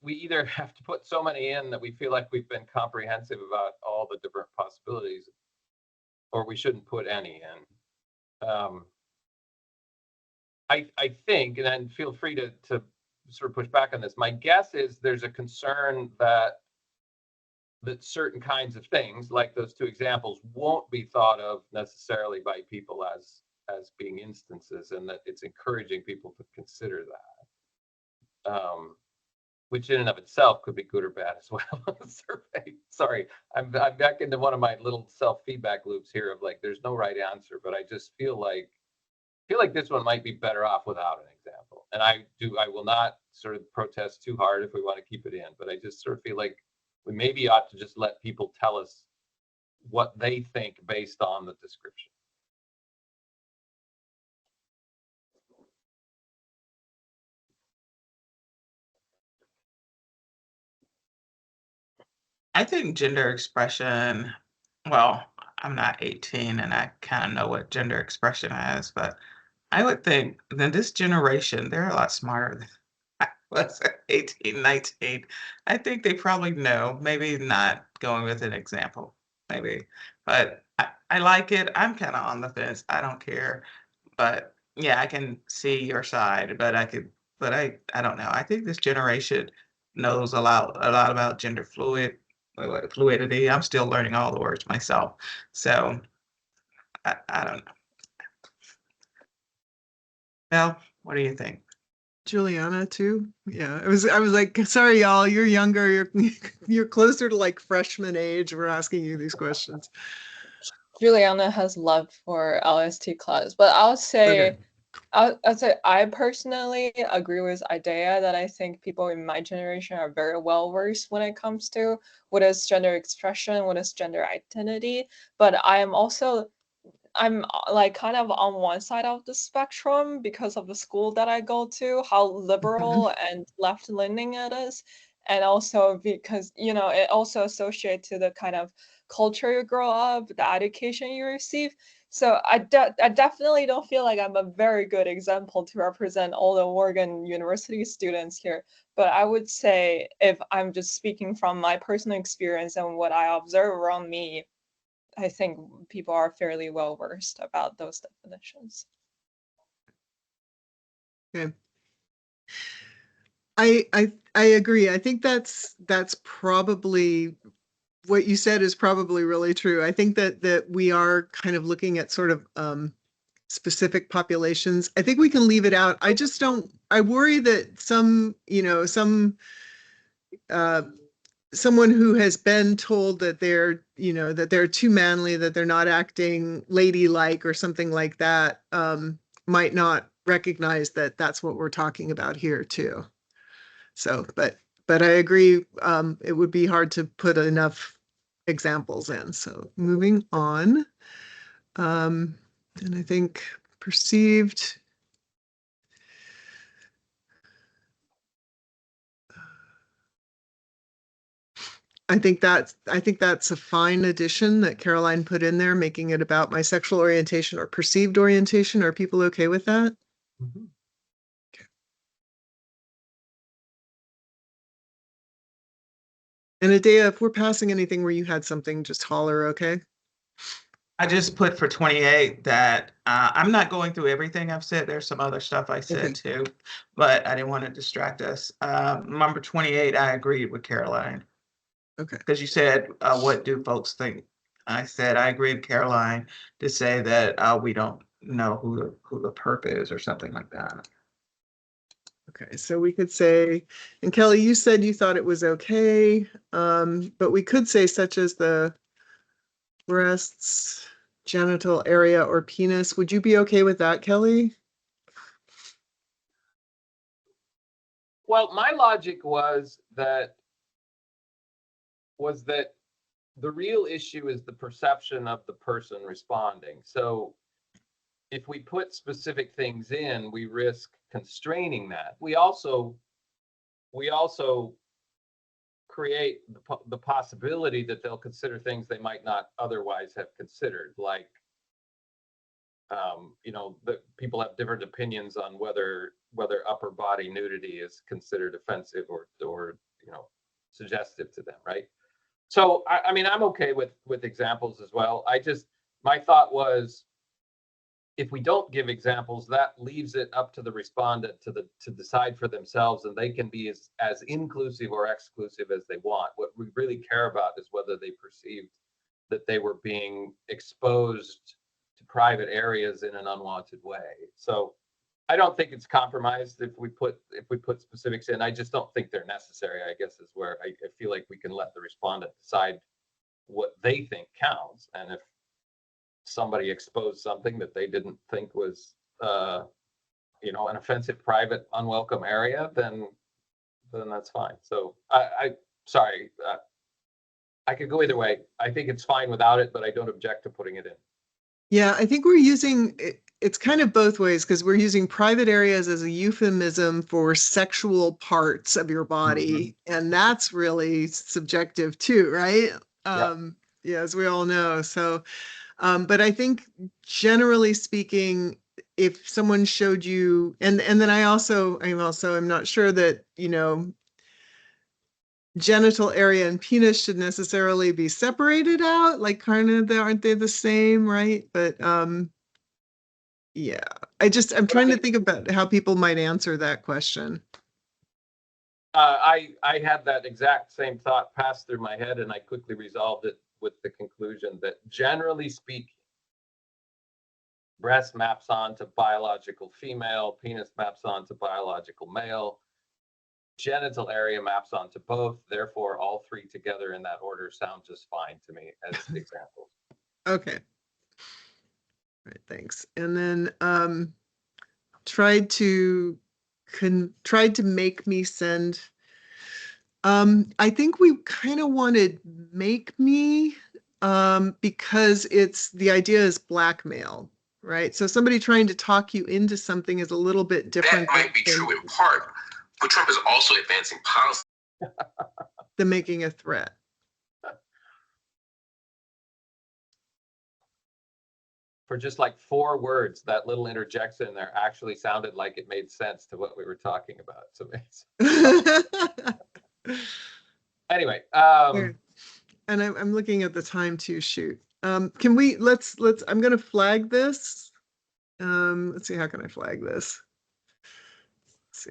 we either have to put so many in that we feel like we've been comprehensive about all the different possibilities, or we shouldn't put any in. I think, and then feel free to sort of push back on this. My guess is there's a concern that certain kinds of things, like those two examples, won't be thought of necessarily by people as being instances, and that it's encouraging people to consider that. Which in and of itself could be good or bad as well. Survey. Sorry, I'm back into one of my little self-feedback loops here of, like, there's no right answer, but I just feel like this one might be better off without an example. And I will not sort of protest too hard if we want to keep it in, but I just sort of feel like we maybe ought to just let people tell us what they think based on the description. I think gender expression, well, I'm not 18 and I kind of know what gender expression is, but I would think that this generation, they're a lot smarter than I was at 18, 19. I think they probably know, maybe not going with an example, maybe, but I like it. I'm kind of on the fence. I don't care. But yeah, I can see your side, but I don't know. I think this generation knows a lot about gender fluidity. I'm still learning all the words myself. So I don't know. Well, what do you think? Juliana too. Yeah, I was like, sorry, y'all, you're younger. You're closer to like freshman age. We're asking you these questions. Juliana has love for LST class, but I'll say Okay. I'll say I personally agree with Idea that I think people in my generation are very well versed when it comes to what is gender expression, what is gender identity. But I'm like kind of on one side of the spectrum because of the school that I go to, how liberal and left leaning it is. And also because, you know, it also associates to the kind of culture you grow up, the education you receive. So I definitely don't feel like I'm a very good example to represent all the Oregon University students here. But I would say, if I'm just speaking from my personal experience and what I observe around me, I think people are fairly well versed about those definitions. Okay. I agree. I think that's probably what you said is probably really true. I think that we are kind of looking at sort of specific populations. I think we can leave it out. I just don't. I worry that some, you know, someone who has been told that they're, you know, that they're too manly, that they're not acting ladylike or something like that, might not recognize that that's what we're talking about here too. So, but I agree, it would be hard to put enough examples in. So moving on. And I think perceived. I think that's a fine addition that Caroline put in there, making it about my sexual orientation or perceived orientation. Are people okay with that? Mm-hmm. And Adea, if we're passing anything where you had something, just holler, okay? I just put for 28 that I'm not going through everything I've said. There's some other stuff I said too, but I didn't want to distract us. Number 28, I agreed with Caroline. Okay. Because you said, what do folks think? I said, I agree with Caroline to say that we don't know who the perp is or something like that. Okay, so we could say, and Kelly, you said you thought it was okay, but we could say such as the breasts, genital area, or penis. Would you be okay with that, Kelly? Well, my logic was that the real issue is the perception of the person responding. So if we put specific things in, we risk constraining that. We also create the possibility that they'll consider things they might not otherwise have considered, like that people have different opinions on whether upper body nudity is considered offensive or suggestive to them, right? So I mean, I'm okay with examples as well. My thought was, if we don't give examples, that leaves it up to the respondent to decide for themselves, and they can be as inclusive or exclusive as they want. What we really care about is whether they perceived that they were being exposed to private areas in an unwanted way. So I don't think it's compromised if we put specifics in. I just don't think they're necessary, I guess, is where I feel like we can let the respondent decide what they think counts. And if somebody exposed something that they didn't think was an offensive, private, unwelcome area, then that's fine. So sorry, I could go either way. I think it's fine without it, but I don't object to putting it in. Yeah, I think we're using it's kind of both ways, because we're using private areas as a euphemism for sexual parts of your body, and that's really subjective too, right? Yeah, as we all know. So but I think generally speaking, if someone showed you, and then I'm not sure that, genital area and penis should necessarily be separated out, like kind of, aren't they the same, right? But yeah, I'm trying to think about how people might answer that question. I had that exact same thought pass through my head, and I quickly resolved it with the conclusion that, generally speaking, breast maps onto biological female, penis maps onto biological male, genital area maps onto both. Therefore, all three together in that order sound just fine to me as examples. Okay. All right, thanks. And then tried to make me send. I think we kind of wanted make me because the idea is blackmail, right? So somebody trying to talk you into something is a little bit different. That might be true in part, but Trump is also advancing policy than making a threat. For just like 4 words, that little interjection there actually sounded like it made sense to what we were talking about. So anyway, and I'm looking at the time to shoot. Can we let's I'm going to flag this. Let's see, how can I flag this?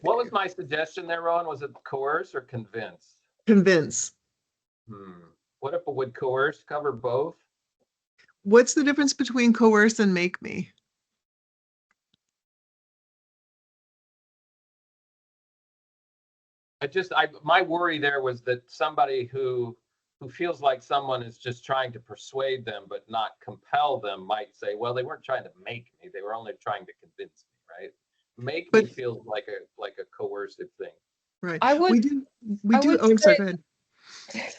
What was my suggestion there, Rowan? Was it coerce or convince? Convince. What if would coerce cover both? What's the difference between coerce and make me? My worry there was that somebody who feels like someone is just trying to persuade them but not compel them might say, well, they weren't trying to make me, they were only trying to convince me, right? Make me feels like a coercive thing. Right. We do. Oh, sorry, go ahead.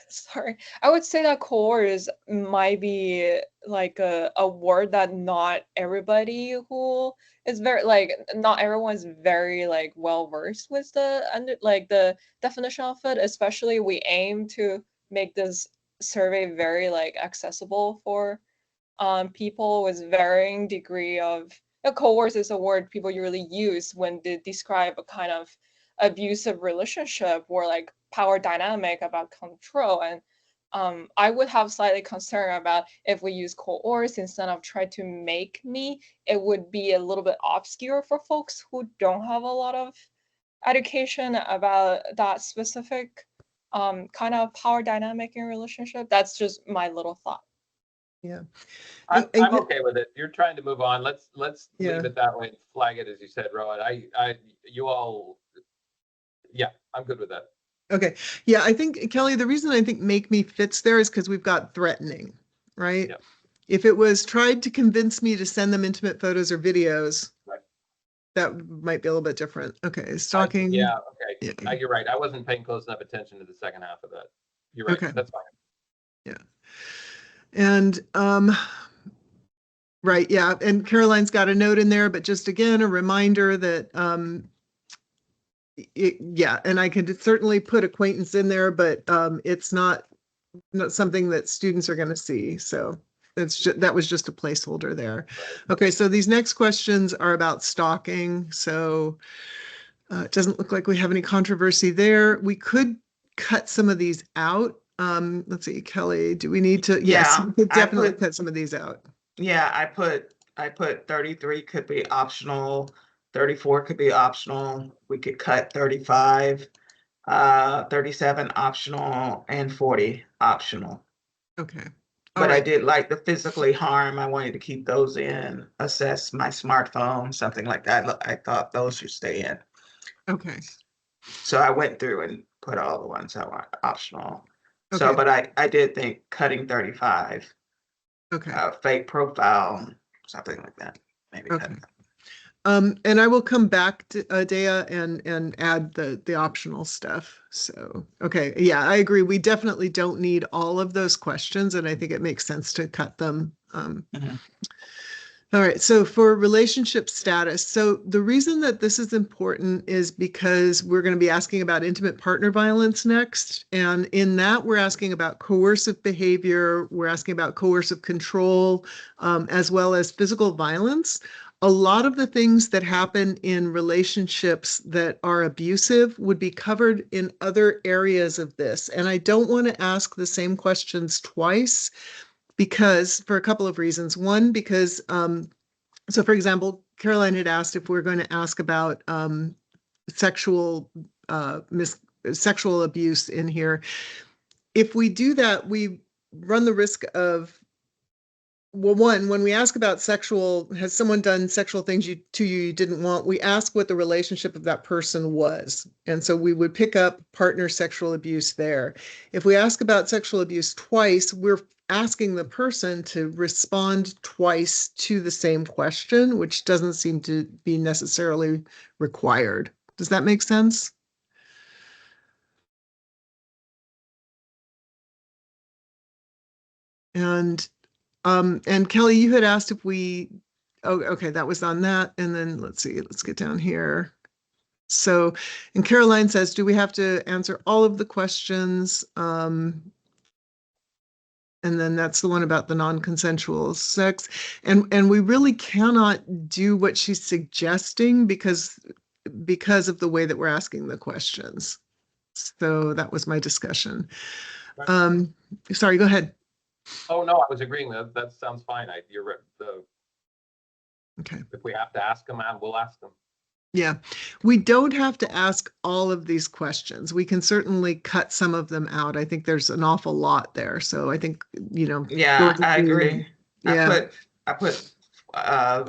Sorry, I would say that coerce might be like a word that not everybody who is not everyone's very well versed with the definition of it. Especially, we aim to make this survey very accessible for people with varying degree of. Coerce is a word people usually use when they describe a kind of abusive relationship or power dynamic about control. And I would have slightly concern about if we use coerce instead of try to make me. It would be a little bit obscure for folks who don't have a lot of education about that specific kind of power dynamic in relationship. That's just my little thought. Yeah, I'm okay with it. You're trying to move on. Let's leave it that way and flag it as you said, Rowan. Yeah, I'm good with that. Okay. Yeah, I think, Kelly, the reason I think make me fits there is because we've got threatening, right? Yep. If it was tried to convince me to send them intimate photos or videos, right, that might be a little bit different. Okay, stalking. Yeah, okay. Yeah. You're right. I wasn't paying close enough attention to the second half of that. You're right. Okay. That's fine. Yeah. And right, yeah. And Caroline's got a note in there, but just again, a reminder that yeah, and I could certainly put acquaintance in there, but it's not something that students are going to see. So that was just a placeholder there. Right. Okay, so these next questions are about stalking. So it doesn't look like we have any controversy there. We could cut some of these out. Let's see, Kelly, do we need to? Yes, Yeah, we could I definitely put- cut some of these out. Yeah, I put 33 could be optional, 34 could be optional. We could cut 35, 37 optional, and 40 optional. Okay. But I right. did like the physically harm. I wanted to keep those in. Assess my smartphone, something like that. I thought those should stay in. Okay. So I went through and put all the ones that were optional. So, Okay. but I did think cutting 35, Okay. fake profile, something like that. Maybe cut Okay. that. And I will come back to Dea and add the optional stuff. So, okay. Yeah, I agree. We definitely don't need all of those questions, and I think it makes sense to cut them. Mhm. All right. So for relationship status, so the reason that this is important is because we're going to be asking about intimate partner violence next. And in that, we're asking about coercive behavior. We're asking about coercive control, as well as physical violence. A lot of the things that happen in relationships that are abusive would be covered in other areas of this. And I don't want to ask the same questions twice because for a couple of reasons. One, because, so for example, Caroline had asked if we're going to ask about sexual sexual abuse in here. If we do that, we run the risk of, well, one, when we ask about sexual, has someone done sexual things to you you didn't want, we ask what the relationship of that person was. And so we would pick up partner sexual abuse there. If we ask about sexual abuse twice, we're asking the person to respond twice to the same question, which doesn't seem to be necessarily required. Does that make sense? And Kelly, you had asked if we, oh, okay, that was on that. And then let's see, let's get down here. So, and Caroline says, do we have to answer all of the questions? And then that's the one about the non-consensual sex. And we really cannot do what she's suggesting because of the way that we're asking the questions. So that was my discussion. Sorry, go ahead. Oh, no, I was agreeing that that sounds fine. You're right. Okay. If we have to ask them out, we'll ask them. Yeah, we don't have to ask all of these questions. We can certainly cut some of them out. I think there's an awful lot there. So I think, Yeah, I agree. Yeah. I put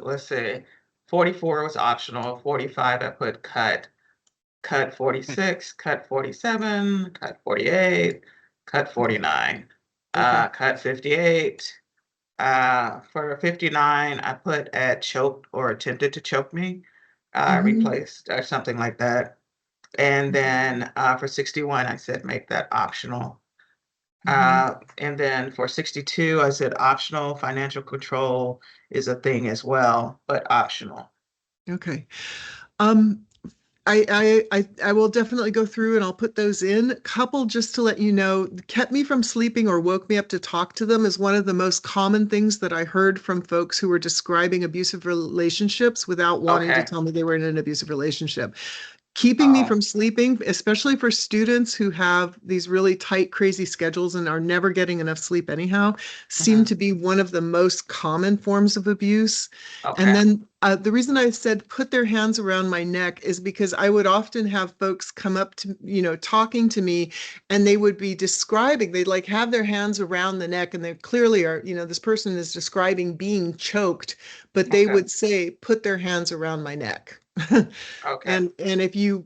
let's see, 44 was optional, 45 I put cut 46, cut 47, cut 48, cut 49, cut 58. For 59, I put at choked or attempted to choke me, replaced or something like that. And then for 61, I said make that optional. And then for 62, I said optional. Financial control is a thing as well, but optional. Okay. I will definitely go through and I'll put those in. Couple, just to let you know, kept me from sleeping or woke me up to talk to them is one of the most common things that I heard from folks who were describing abusive relationships without wanting to Okay. tell me they were in an abusive relationship. Keeping me from sleeping, especially for students who have these really tight, crazy schedules and are never getting enough sleep anyhow, seem to be one of the most common forms of abuse. Okay. And then the reason I said put their hands around my neck is because I would often have folks come up to, talking to me, and they would be describing, they'd like have their hands around the neck, and they clearly are, this person is describing being choked, but they would say, put their hands around my neck. Okay. And if you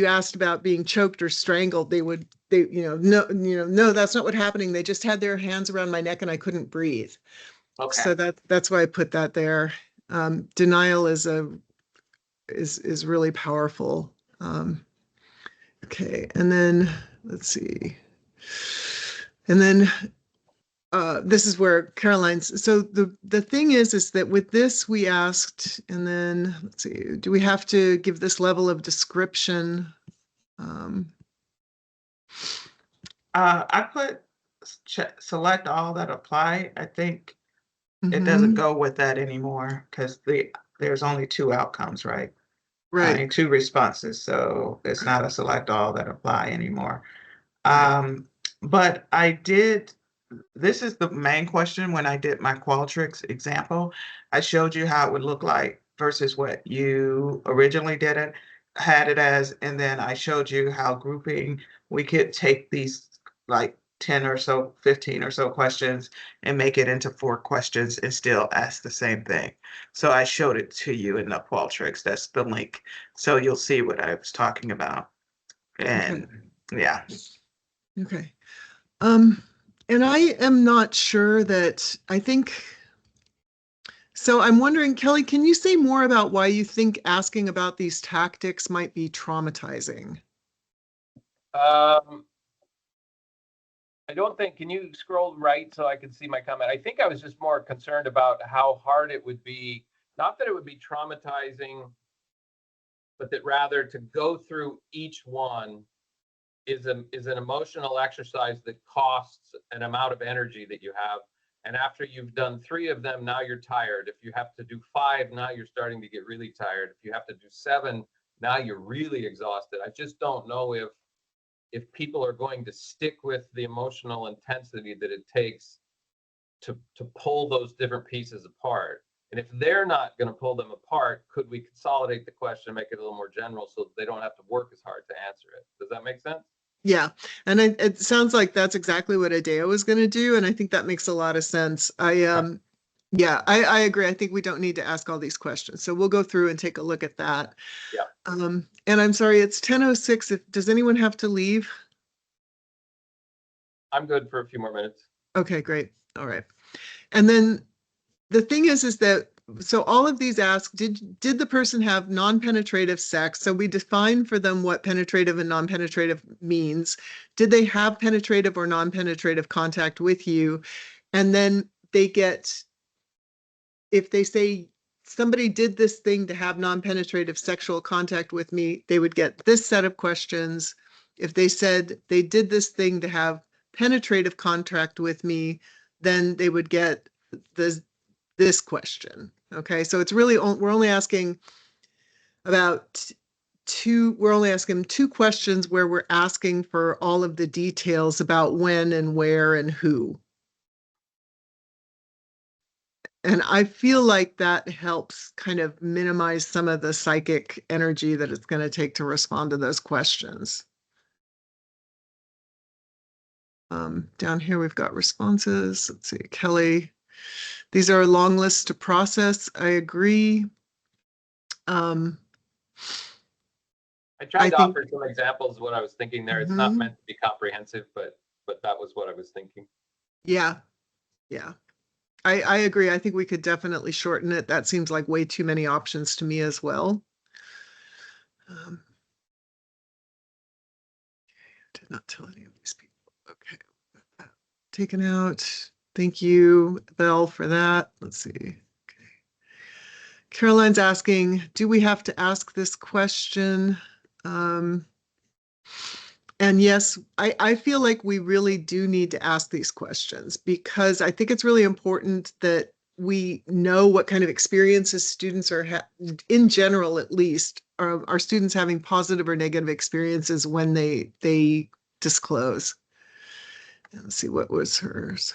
asked about being choked or strangled, no, that's not what happening. They just had their hands around my neck and I couldn't breathe. Okay. So that's why I put that there. Denial is a is really powerful. Okay, and then let's see. And then this is where Caroline's, so the thing is that with this we asked, and then let's see, do we have to give this level of description? I put select all that apply. I think it Mhm. doesn't go with that anymore because there's only two outcomes, right? Right. Two responses, so it's not a select all that apply anymore. Right. But I did, this is the main question when I did my Qualtrics example. I showed you how it would look like versus what you originally had it as, and then I showed you how grouping, we could take these like 10 or so, 15 or so questions and make it into 4 questions and still ask the same thing. So I showed it to you in the Qualtrics. That's the link. So you'll see what I was talking about. And yeah. Okay. And I am not sure that, I think, so I'm wondering, Kelly, can you say more about why you think asking about these tactics might be traumatizing? I don't think, can you scroll right so I can see my comment? I think I was just more concerned about how hard it would be, not that it would be traumatizing, but that rather to go through each one is an emotional exercise that costs an amount of energy that you have. And after you've done 3 of them, now you're tired. If you have to do 5, now you're starting to get really tired. If you have to do 7, now you're really exhausted. I just don't know if people are going to stick with the emotional intensity that it takes to pull those different pieces apart. And if they're not going to pull them apart, could we consolidate the question, make it a little more general so that they don't have to work as hard to answer it? Does that make sense? Yeah, and it sounds like that's exactly what Adeo was going to do, and I think that makes a lot of sense. Yeah, I agree. I think we don't need to ask all these questions, so we'll go through and take a look at that. Yeah. And I'm sorry, it's 10:06. Does anyone have to leave? I'm good for a few more minutes. Okay, great. All right. And then the thing is that, so all of these ask, did the person have non-penetrative sex? So we define for them what penetrative and non-penetrative means. Did they have penetrative or non-penetrative contact with you? And then they get, if they say somebody did this thing to have non-penetrative sexual contact with me, they would get this set of questions. If they said they did this thing to have penetrative contact with me, then they would get this question. Okay, so it's really, we're only asking about we're only asking 2 questions where we're asking for all of the details about when and where and who. And I feel like that helps kind of minimize some of the psychic energy that it's going to take to respond to those questions. Down here, we've got responses. Let's see, Kelly. These are a long list to process. I agree. I tried to offer some examples of what I was thinking there. It's not meant to be comprehensive, but that was what I was thinking. Yeah, yeah. I agree. I think we could definitely shorten it. That seems like way too many options to me as well. Did not tell any of these people. Okay. Taken out. Thank you, Belle, for that. Let's see. Okay. Caroline's asking, do we have to ask this question? And yes, I feel like we really do need to ask these questions because I think it's really important that we know what kind of experiences students are, in general, at least, are students having positive or negative experiences when they disclose. And let's see, what was hers?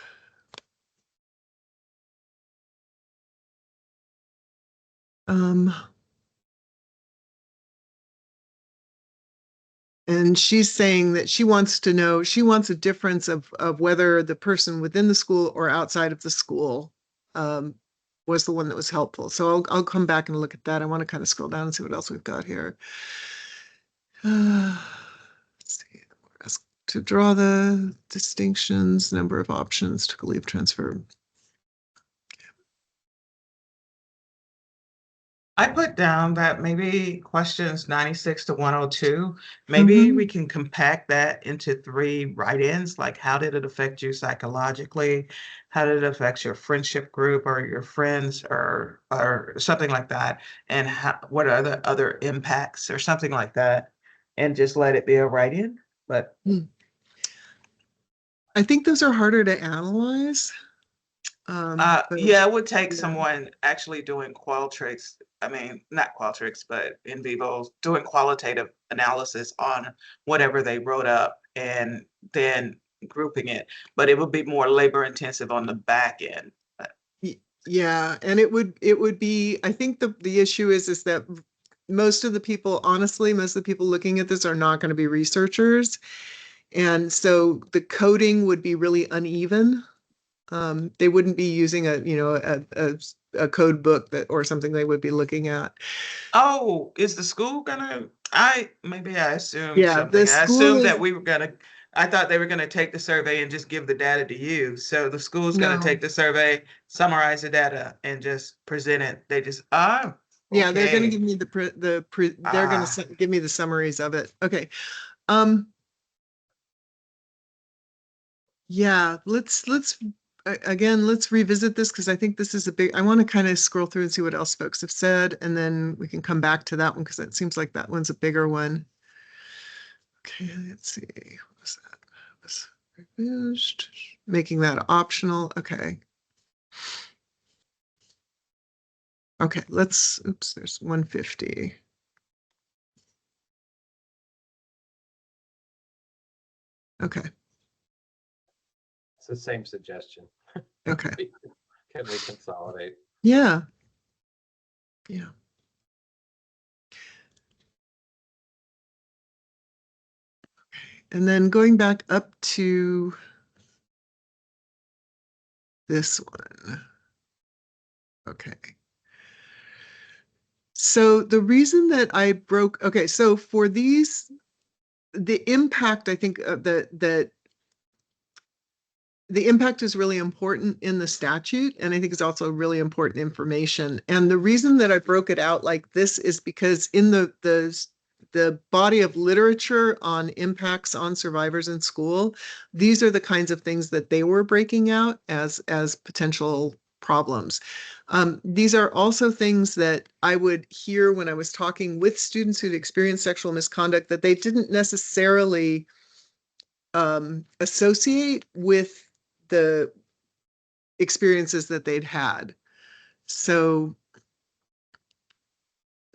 And she's saying that she wants to know, she wants a difference of whether the person within the school or outside of the school was the one that was helpful. So I'll come back and look at that. I want to kind of scroll down and see what else we've got here. Let's see. To draw the distinctions, number of options to leave transfer. I put down that maybe questions 96 to 102, maybe we can compact that into 3 write-ins, like how did it affect you psychologically? How did it affect your friendship group or your friends or something like that? And what are the other impacts or something like that? And just let it be a write-in. But I think those are harder to analyze. But yeah, it would take yeah. someone actually doing Qualtrics. I mean, not Qualtrics, but in vivo, doing qualitative analysis on whatever they wrote up and then grouping it. But it would be more labor intensive on the back end. Yeah, and it would be, I think the issue is that most of the people, honestly, most of the people looking at this are not going to be researchers. And so the coding would be really uneven. They wouldn't be using a code book that or something they would be looking at. Oh, is the school gonna? Maybe I assumed Yeah, the something. I school assumed is that we were gonna. I thought they were gonna take the survey and just give the data to you. So the school's gonna no. take the survey, summarize the data, and just present it. They just Yeah, they're going to okay. give me they're going Ah, to give me the summaries of it. Okay. Um, yeah, again, let's revisit this because I think this is I want to kind of scroll through and see what else folks have said, and then we can come back to that one because it seems like that one's a bigger one. Okay, let's see. What was that? Was reviewed. Making that optional. Okay. Okay, oops, there's 150. Okay, It's the same suggestion. okay. Can we consolidate? Yeah. Yeah. And then going back up to this one. Okay. So the reason that I okay, so for these, the impact, I think that the impact is really important in the statute, and I think it's also really important information. And the reason that I broke it out like this is because in the body of literature on impacts on survivors in school, these are the kinds of things that they were breaking out as potential problems. These are also things that I would hear when I was talking with students who'd experienced sexual misconduct that they didn't necessarily associate with the experiences that they'd had. So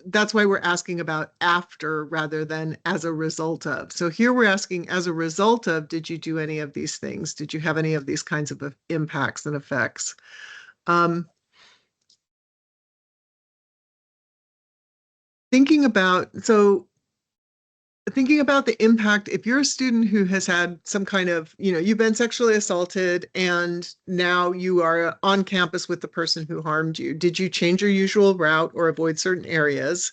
that's why we're asking about after rather than as a result of. So here we're asking as a result of, did you do any of these things? Did you have any of these kinds of impacts and effects? Thinking about the impact, if you're a student who has had some kind of, you've been sexually assaulted and now you are on campus with the person who harmed you, did you change your usual route or avoid certain areas?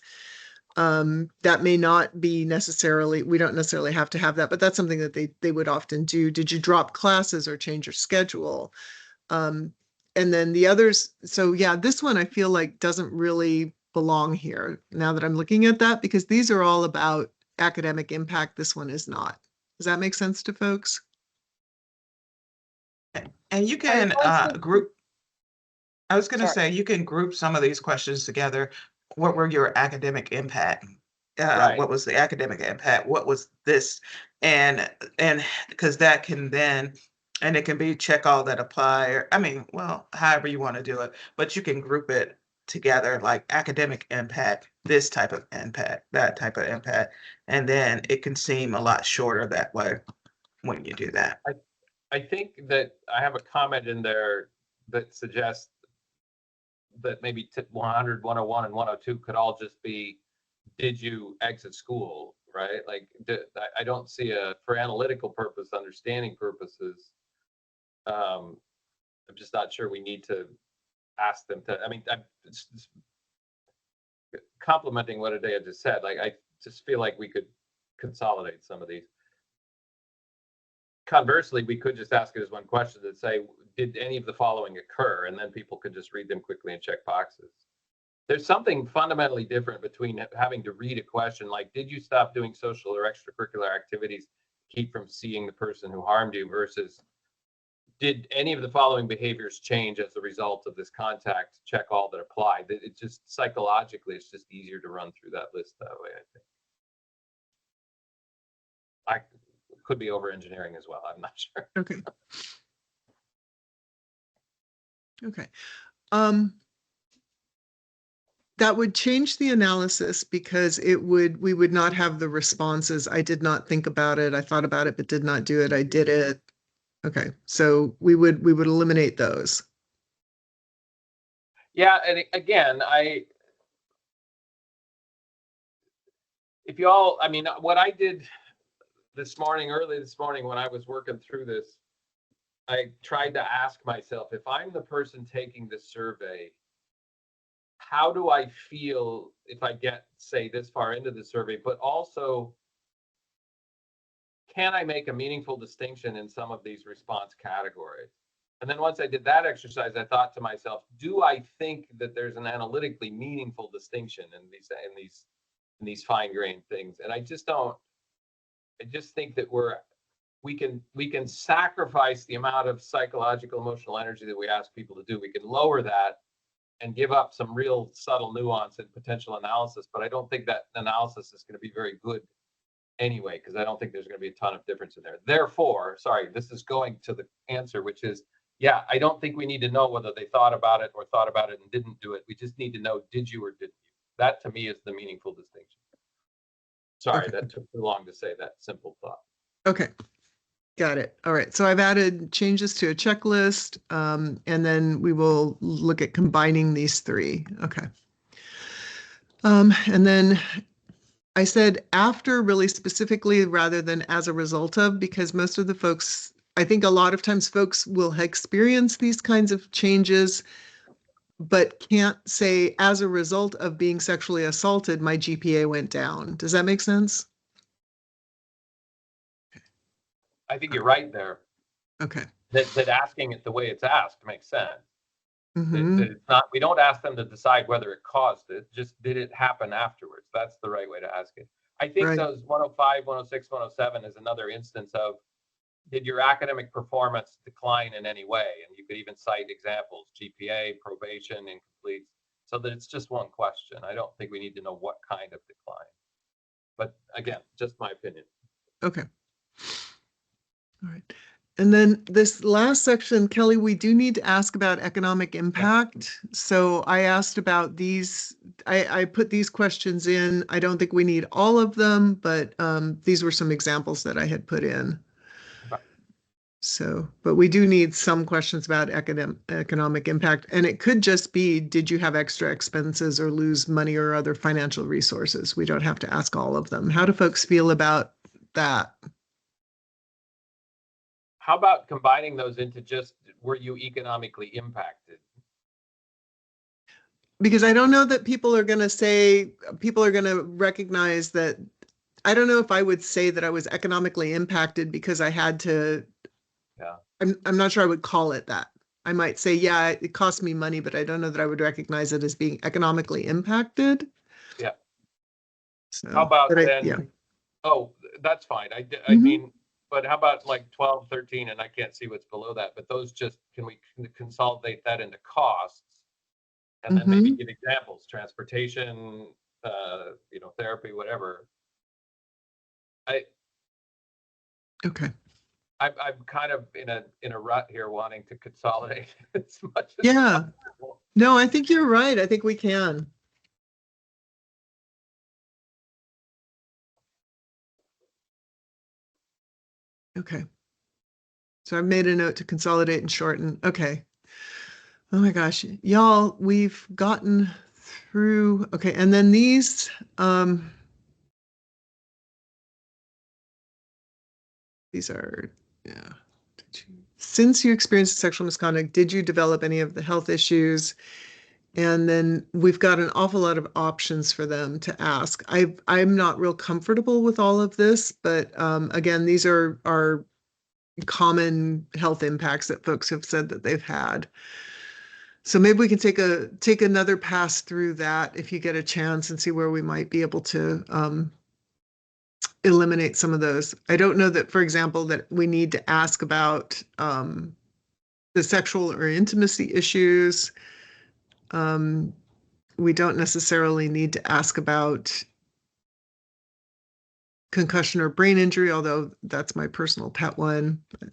That may not be necessarily, we don't necessarily have to have that, but that's something that they would often do. Did you drop classes or change your schedule? And then the others, so yeah, this one I feel like doesn't really belong here now that I'm looking at that, because these are all about academic impact. This one is not. Does that make sense to folks? and you I can also group. I was going to sorry. say you can group some of these questions together. What were your academic impact? Right. What was the academic impact? What was this? And because that can then, and it can be check all that apply. Or, I mean, well, however you want to do it, but you can group it together like academic impact, this type of impact, that type of impact, and then it can seem a lot shorter that way when you do that. I think that I have a comment in there that suggests that maybe 100, 101, and 102 could all just be, did you exit school, right? Like, I don't see for analytical purpose, understanding purposes, I'm just not sure we need to ask them to, I mean, I'm complimenting what Adea just said. Like, I just feel like we could consolidate some of these. Conversely, we could just ask it as one question and say, did any of the following occur? And then people could just read them quickly and check boxes. there's something fundamentally different between having to read a question like, did you stop doing social or extracurricular activities to keep from seeing the person who harmed you, versus did any of the following behaviors change as a result of this contact? Check all that apply. It just psychologically, it's just easier to run through that list that way, I think. I could be over engineering as well. I'm not sure. Okay. Okay. That would change the analysis because we would not have the responses. I did not think about it. I thought about it, but did not do it. I did it. Okay. So we would eliminate those. Yeah. And again, if you all, I mean, what I did early this morning when I was working through this, I tried to ask myself, if I'm the person taking the survey, how do I feel if I get, say, this far into the survey, but also, can I make a meaningful distinction in some of these response categories? And then once I did that exercise, I thought to myself, do I think that there's an analytically meaningful distinction in these fine-grained things? And I just don't. I just think that we can sacrifice the amount of psychological, emotional energy that we ask people to do. We can lower that and give up some real subtle nuance and potential analysis. But I don't think that analysis is going to be very good anyway, because I don't think there's going to be a ton of difference in there. Therefore, sorry, this is going to the answer, which is, yeah, I don't think we need to know whether they thought about it and didn't do it. We just need to know, did you or didn't you? That to me is the meaningful distinction. Sorry, Okay. that took too long to say that simple thought. Okay. Got it. All right. So I've added changes to a checklist, and then we will look at combining these three. Okay. And then I said after really specifically rather than as a result of, because most of the folks, I think a lot of times folks will experience these kinds of changes, but can't say as a result of being sexually assaulted, my GPA went down. Does that make sense? I think you're right there. Okay. That asking it the way it's asked makes sense. Mhm. That it's not, we don't ask them to decide whether it caused it, just did it happen afterwards? That's the right way to ask it. I think Right. those 105, 106, 107 is another instance of, did your academic performance decline in any way? And you could even cite examples, GPA, probation, incompletes, so that it's just one question. I don't think we need to know what kind of decline. But again, just my opinion. Okay. All right. And then this last section, Kelly, we do need to ask about economic impact. So I asked about these, I put these questions in. I don't think we need all of them, but these were some examples that I had put in. Okay. So, but we do need some questions about economic impact. And it could just be, did you have extra expenses or lose money or other financial resources? We don't have to ask all of them. How do folks feel about that? How about combining those into just, were you economically impacted? Because I don't know that people are going to recognize that. I don't know if I would say that I was economically impacted because I had to. Yeah. I'm not sure I would call it that. I might say, yeah, it cost me money, but I don't know that I would recognize it as being economically impacted. Yeah. So, How about then? Yeah. Oh, that's fine. I Mhm. mean, but how about like 12, 13, and I can't see what's below that, but those just, can we consolidate that into costs? And then maybe give examples, transportation, therapy, whatever. Okay. I'm kind of in a rut here, wanting to consolidate as much as Yeah. possible. No, I think you're right. I think we can. Okay. So I've made a note to consolidate and shorten. Okay. Oh my gosh, y'all, we've gotten through. Okay, and then these are, yeah. Since you experienced sexual misconduct, did you develop any of the health issues? And then we've got an awful lot of options for them to ask. I'm not real comfortable with all of this, but again, these are common health impacts that folks have said that they've had. So maybe we can take another pass through that if you get a chance and see where we might be able to eliminate some of those. I don't know that, for example, that we need to ask about the sexual or intimacy issues. We don't necessarily need to ask about concussion or brain injury, although that's my personal pet one. But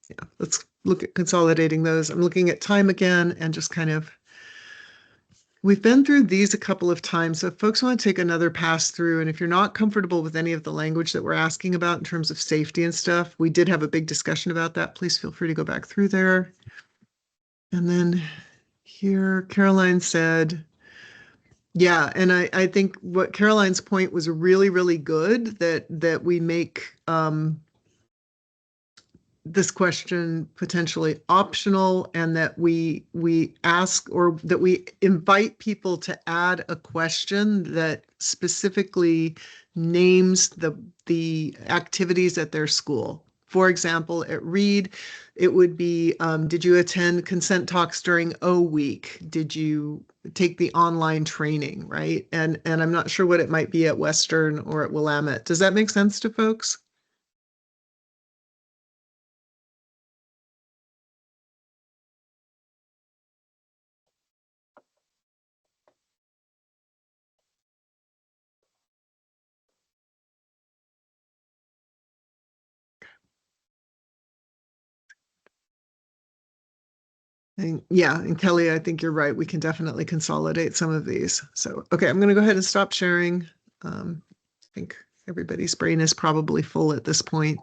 yeah, let's look at consolidating those. I'm looking at time again and just kind of, we've been through these a couple of times. So if folks want to take another pass through, and if you're not comfortable with any of the language that we're asking about in terms of safety and stuff, we did have a big discussion about that. Please feel free to go back through there. And then here, Caroline said, yeah, and I think what Caroline's point was really, really good, that we make this question potentially optional, and that we ask, or that we invite people to add a question that specifically names the activities at their school. For example, at Reed, it would be, did you attend consent talks during O week? Did you take the online training, right? And I'm not sure what it might be at Western or at Willamette. Does that make sense to folks? Yeah, and Kelly, I think you're right. We can definitely consolidate some of these. So, okay, I'm going to go ahead and stop sharing. I think everybody's brain is probably full at this point.